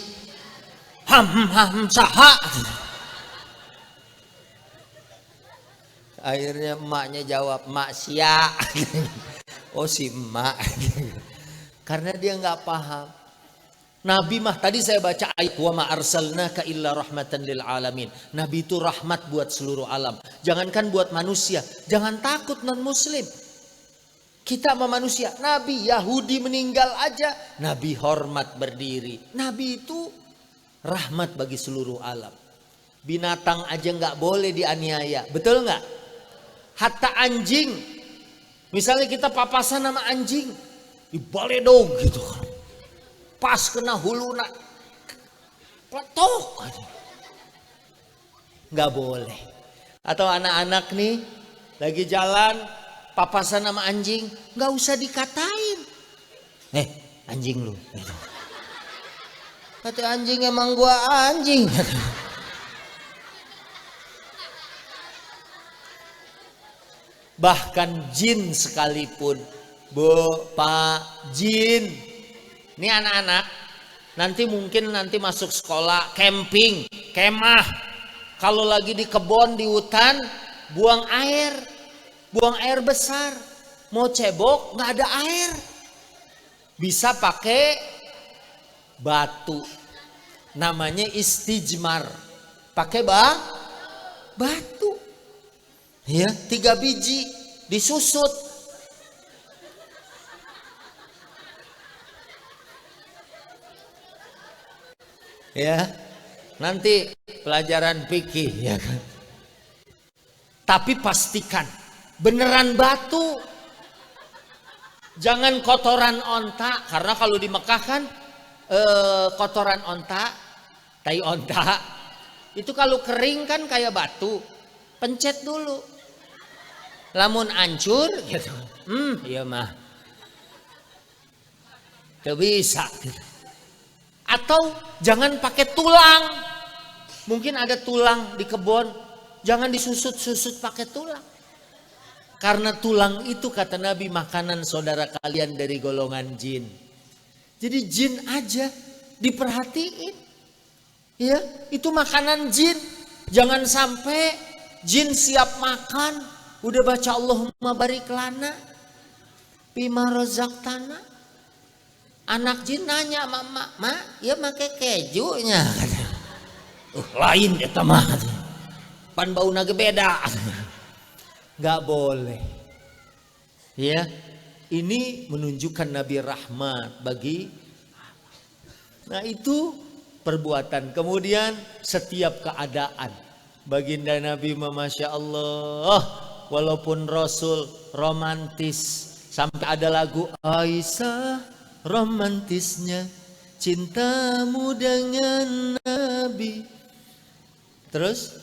saha. Akhirnya emaknya jawab, mak sia. Oh si emak. Karena dia nggak paham. Nabi mah tadi saya baca ayat wa ma arsalnaka illa rahmatan lil alamin. Nabi itu rahmat buat seluruh alam. Jangankan buat manusia, jangan takut non muslim. Kita sama manusia, Nabi Yahudi meninggal aja, Nabi hormat berdiri. Nabi itu rahmat bagi seluruh alam. Binatang aja nggak boleh dianiaya, betul nggak? Hatta anjing, misalnya kita papasan sama anjing, dibaledog gitu, pas kena huluna, kletok, nggak boleh. Atau anak-anak nih lagi jalan, papasan sama anjing, nggak usah dikatain, anjing lu, kata anjing emang gua anjing. Bahkan jin sekalipun, Pak jin. Ini anak-anak nanti mungkin masuk sekolah, camping, kemah. Kalau lagi di kebun, di hutan, buang air besar. Mau cebok nggak ada air, bisa pakai batu. Namanya istijmar. Pakai batu. Ya, 3 biji disusut. Ya, nanti pelajaran fikih ya kan. Tapi pastikan beneran batu. Jangan kotoran onta, karena kalau di Mekah kan kotoran onta, tai onta itu kalau kering kan kayak batu. Pencet dulu. Lamun hancur gitu. Iya mah. Gak bisa gitu. Atau jangan pakai tulang. Mungkin ada tulang di kebun, jangan disusut-susut pakai tulang. Karena tulang itu kata Nabi makanan saudara kalian dari golongan jin. Jadi jin aja diperhatiin. Ya, itu makanan jin. Jangan sampai jin siap makan, Udah baca Allahumma barik lana bima razaqtana. Anak jin nanya mama, "Ma, ya make kejunya." Lain eta mah. Pan bauna ge beda. Enggak boleh. Ya, ini menunjukkan Nabi rahmat bagi. Nah, itu perbuatan. Kemudian setiap keadaan. Baginda Nabi Masya Allah, walaupun Rasul romantis, sampai ada lagu Aisyah romantisnya cintamu dengan Nabi. Terus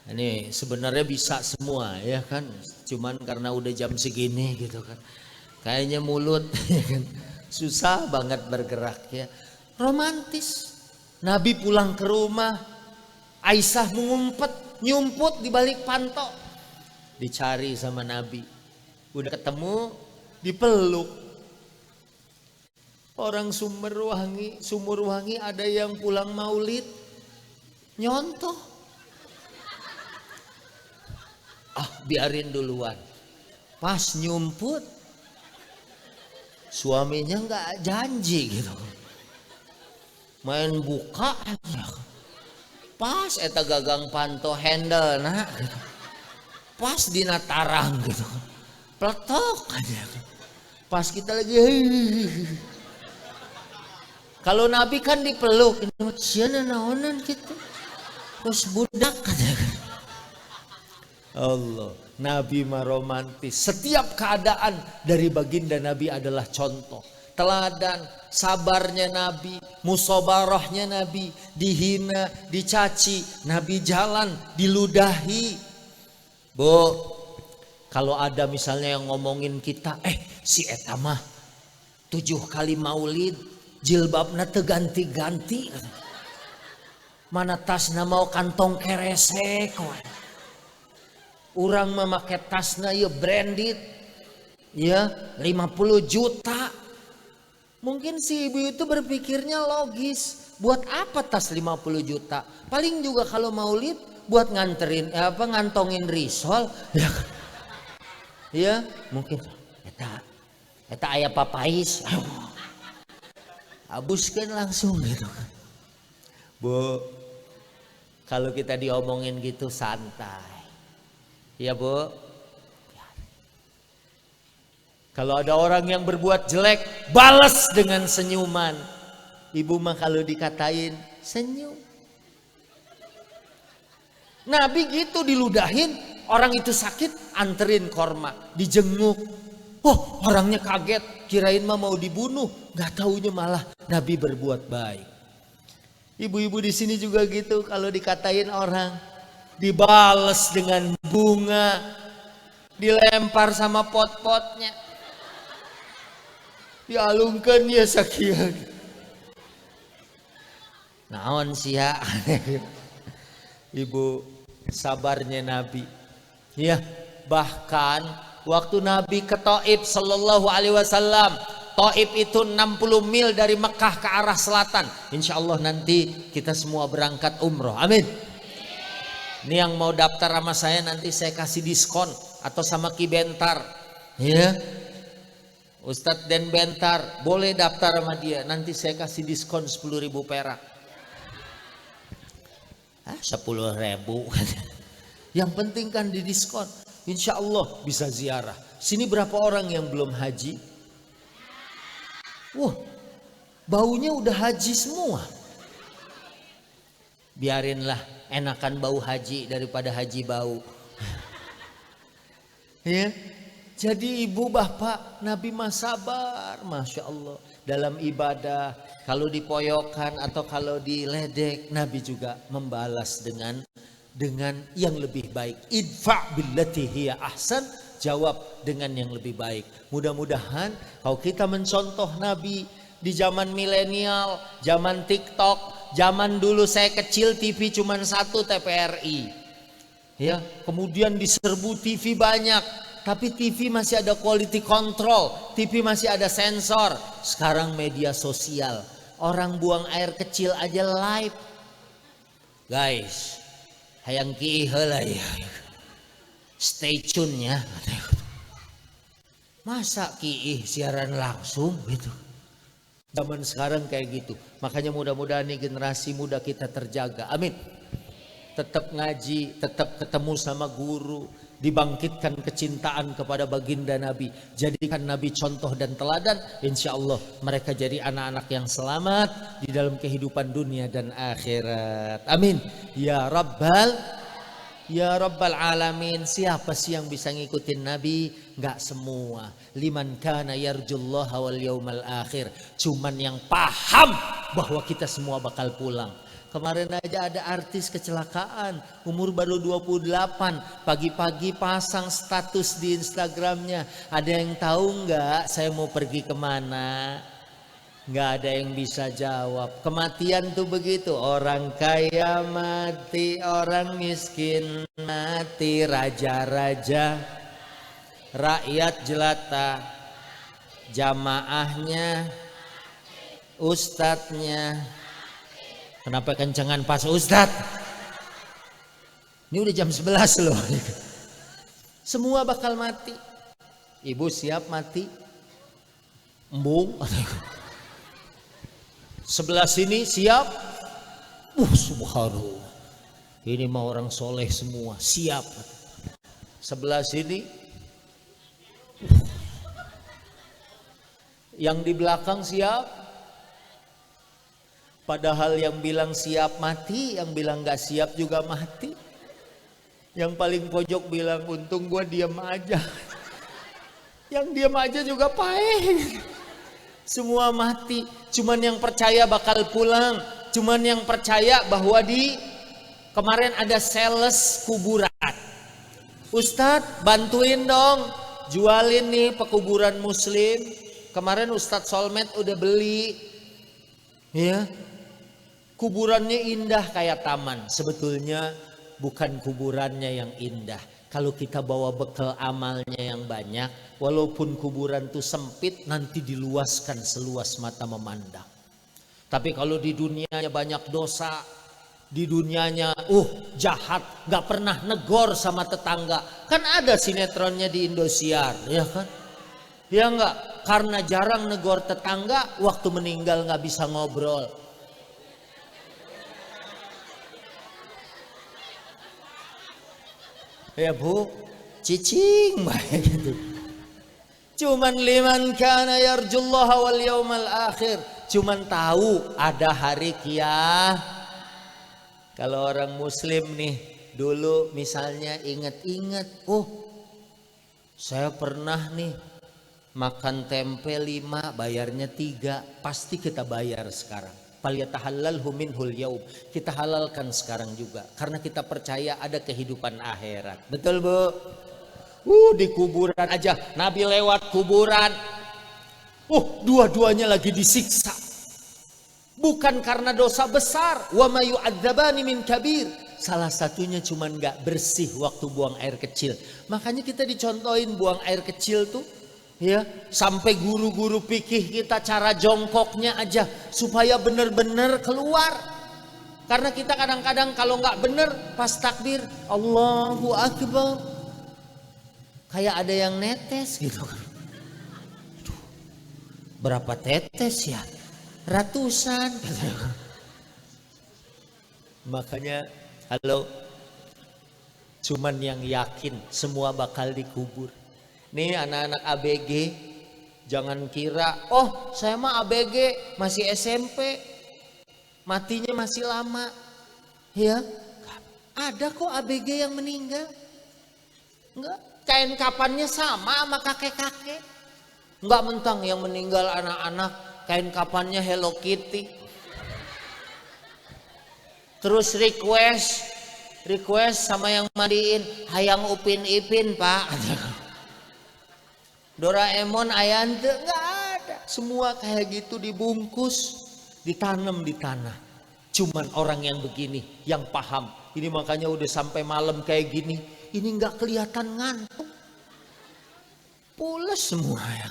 ini sebenarnya bisa semua ya kan, cuman karena udah jam segini gitu kan, kayaknya mulut susah banget bergerak ya. Romantis. Nabi pulang ke rumah, Aisyah nyumput di balik pantok, dicari sama Nabi. Udah ketemu, dipeluk. Orang sumur wangi ada yang pulang maulid nyontoh. Biarin duluan. Pas nyumput, suaminya nggak janji gitu. Main buka aja. Pas eta gagang panto handle nah gitu. Pas dina tarang gitu. Pletok aja. Pas kita lagi kalau Nabi kan dipeluk, ini siana naonan gitu. Terus budak aja. Allah, Nabi mah romantis. Setiap keadaan dari baginda Nabi adalah contoh. Teladan, sabarnya Nabi, musabarahnya Nabi, dihina, dicaci, Nabi jalan, diludahi. Bu, kalau ada misalnya yang ngomongin kita, si eta mah 7 kali maulid, jilbabna teu ganti-ganti. Mana tasna mau kantong keresek. Urang mah make tasna ya branded. Ya, 50 juta. Mungkin si ibu itu berpikirnya logis. Buat apa tas 50 juta? Paling juga kalau maulid buat ngantongin risol. Ya, mungkin eta aya papais. Habuskan langsung gitu. Bu, kalau kita diomongin gitu santai. Ya Bu. Kalau ada orang yang berbuat jelek, balas dengan senyuman. Ibu mah kalau dikatain, senyum. Nabi gitu diludahin, orang itu sakit, anterin korma, dijenguk. Oh, orangnya kaget, kirain mah mau dibunuh, nggak taunya malah Nabi berbuat baik. Ibu-ibu di sini juga gitu, kalau dikatain orang, dibales dengan bunga, dilempar sama pot-potnya. Dialungkan ya sakian. Naon sih ya. Ibu, sabarnya Nabi. Ya, bahkan waktu Nabi ke Taif sallallahu alaihi wasallam, Taif itu 60 mil dari Mekah ke arah selatan. Insya Allah nanti kita semua berangkat umroh. Amin. Ini yang mau daftar sama saya nanti saya kasih diskon atau sama Ki Bentar. Ya. Ustadz Den Bentar boleh daftar sama dia, nanti saya kasih diskon 10.000 perak. 10.000. Yang penting kan di diskon. Insya Allah bisa ziarah. Sini berapa orang yang belum haji? Wah, baunya udah haji semua. Biarinlah, enakan bau haji daripada haji bau. Ya. Jadi ibu bapak Nabi mah sabar, Masya Allah. Dalam ibadah, kalau dipoyokan atau kalau diledek, Nabi juga membalas dengan yang lebih baik. Idfa billati hiya ahsan, jawab dengan yang lebih baik. Mudah-mudahan kalau kita mencontoh Nabi di zaman milenial, zaman TikTok, zaman dulu saya kecil TV cuma 1 TVRI. Ya, kemudian diserbu TV banyak. Tapi TV masih ada quality control, TV masih ada sensor. Sekarang media sosial, orang buang air kecil aja live. Guys, hayang kiih heula ya. Stay tune ya. Masa kiih siaran langsung gitu. Zaman sekarang kayak gitu. Makanya mudah-mudahan nih generasi muda kita terjaga. Amin. Tetap ngaji, tetap ketemu sama guru, dibangkitkan kecintaan kepada baginda Nabi, jadikan Nabi contoh dan teladan, insya Allah mereka jadi anak-anak yang selamat di dalam kehidupan dunia dan akhirat. Amin ya Rabbal alamin. Siapa sih yang bisa ngikutin Nabi? Nggak semua. Liman kana yarjullaha wal yaumal akhir. Cuman yang paham bahwa kita semua bakal pulang. Kemarin aja ada artis kecelakaan, umur baru 28, pagi-pagi pasang status di Instagramnya. Ada yang tahu nggak saya mau pergi kemana? Nggak ada yang bisa jawab. Kematian tuh begitu, orang kaya mati, orang miskin mati, raja-raja, rakyat jelata, jamaahnya, ustadznya. Kenapa kencengan pas Ustadz? Ini udah jam 11 loh. Semua bakal mati. Ibu siap mati? Embung. Sebelah sini siap? Subhanallah. Ini mah orang soleh semua. Siap. Sebelah sini. Yang di belakang siap? Padahal yang bilang siap mati, yang bilang gak siap juga mati. Yang paling pojok bilang untung gua diam aja. Yang diam aja juga pahit. Semua mati. Cuman yang percaya bakal pulang. Cuman yang percaya bahwa di kemarin ada sales kuburan. Ustadz bantuin dong, jualin nih pekuburan muslim. Kemarin Ustadz Solmed udah beli. Ya. Kuburannya indah kayak taman. Sebetulnya bukan kuburannya yang indah. Kalau kita bawa bekal amalnya yang banyak, walaupun kuburan itu sempit, nanti diluaskan seluas mata memandang. Tapi kalau di dunianya banyak dosa, di dunianya jahat, gak pernah negor sama tetangga. Kan ada sinetronnya di Indosiar, ya kan? Ya enggak? Karena jarang negor tetangga, waktu meninggal gak bisa ngobrol. Ya bu, cicing baik gitu. Cuman liman kana yarjullaha wal yaumal akhir. Cuman tahu ada hari kiamat. Kalau orang muslim nih dulu misalnya inget-inget, saya pernah nih makan tempe 5 bayarnya 3, pasti kita bayar sekarang. Falyatahallalhu minhul yaum. Kita halalkan sekarang juga karena kita percaya ada kehidupan akhirat. Betul bu? Di kuburan aja Nabi lewat kuburan. Dua-duanya lagi disiksa. Bukan karena dosa besar. Wa ma yu'adzabani min kabir. Salah satunya cuman gak bersih waktu buang air kecil. Makanya kita dicontohin buang air kecil tuh. Ya, sampai guru-guru fikih kita cara jongkoknya aja supaya benar-benar keluar. Karena kita kadang-kadang kalau nggak benar pas takbir Allahu Akbar kayak ada yang netes gitu. Berapa tetes ya? Ratusan. Makanya halo, cuman yang yakin semua bakal dikubur. Nih anak-anak ABG, jangan kira, saya mah ABG masih SMP, matinya masih lama. Ya, ada kok ABG yang meninggal. Enggak, kain kapannya sama kakek-kakek. Enggak mentang yang meninggal anak-anak, kain kapannya Hello Kitty. Terus request sama yang mandiin, hayang Upin Ipin pak. Doraemon ayam nggak ada. Semua kayak gitu dibungkus, ditanam di tanah. Cuman orang yang begini, yang paham. Ini makanya udah sampai malam kayak gini, ini nggak kelihatan ngantuk. Pules semua ya.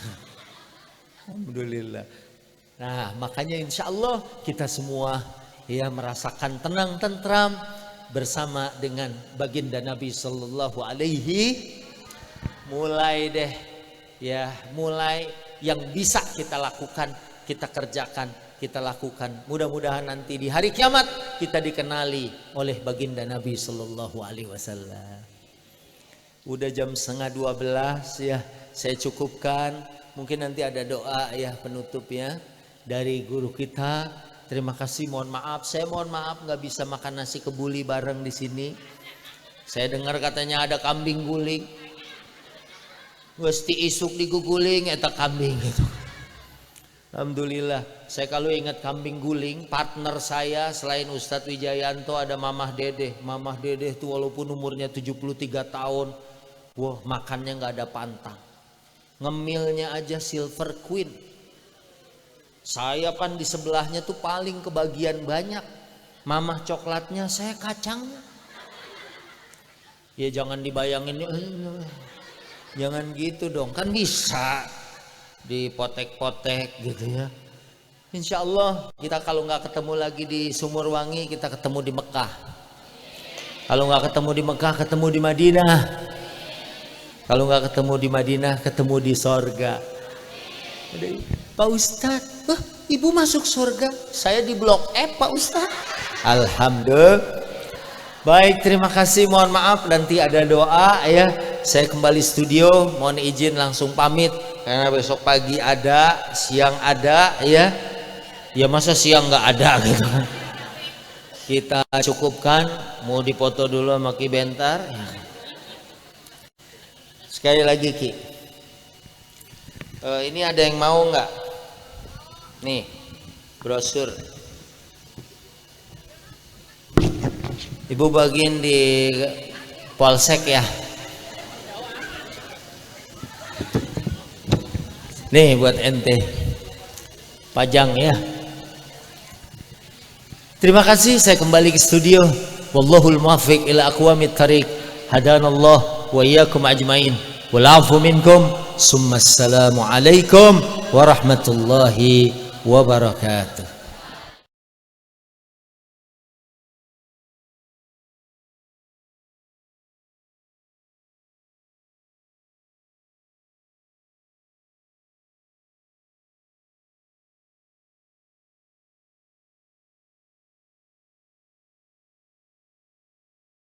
Alhamdulillah. Nah makanya insya Allah kita semua ya merasakan tenang tentram bersama dengan baginda Nabi Sallallahu Alaihi. Mulai deh ya, mulai yang bisa kita lakukan, kita kerjakan, kita lakukan. Mudah-mudahan nanti di hari kiamat kita dikenali oleh baginda Nabi Sallallahu Alaihi Wasallam. Udah jam 11:30 ya, saya cukupkan. Mungkin nanti ada doa ya penutupnya dari guru kita. Terima kasih, mohon maaf. Saya mohon maaf nggak bisa makan nasi kebuli bareng di sini. Saya dengar katanya ada kambing guling. Mesti isuk diguguling eta kambing gitu. Alhamdulillah. Saya kalau ingat kambing guling, partner saya selain Ustadz Wijayanto ada Mamah Dedeh. Mamah Dedeh tuh walaupun umurnya 73 tahun, wah makannya nggak ada pantang. Ngemilnya aja Silver Queen. Saya kan di sebelahnya tuh paling kebagian banyak. Mamah coklatnya, saya kacangnya. Ya jangan dibayangin, jangan gitu dong, kan bisa dipotek-potek gitu ya. Insya Allah kita kalau nggak ketemu lagi di Sumurwangi, kita ketemu di Mekah. Kalau nggak ketemu di Mekah, ketemu di Madinah. Kalau nggak ketemu di Madinah, ketemu di sorga. Pak Ustadz, wah ibu masuk surga, saya di blok F Pak Ustadz. Alhamdulillah. Baik, terima kasih, mohon maaf nanti ada doa ya. Saya kembali studio, mohon izin langsung pamit karena besok pagi ada, siang ada ya. Ya masa siang nggak ada gitu kan. Kita cukupkan, mau dipoto dulu sama Ki Bentar ya. Sekali lagi Ki, ini ada yang mau nggak? Nih brosur, ibu bagiin di polsek ya. Nih buat ente, pajang ya. Terima kasih, saya kembali ke studio. Wallahul muwaffiq ila aqwamit thariq. Hadanallah wa iyyakum ajmain. Wal 'afu minkum. Summa assalamu alaikum warahmatullahi wabarakatuh.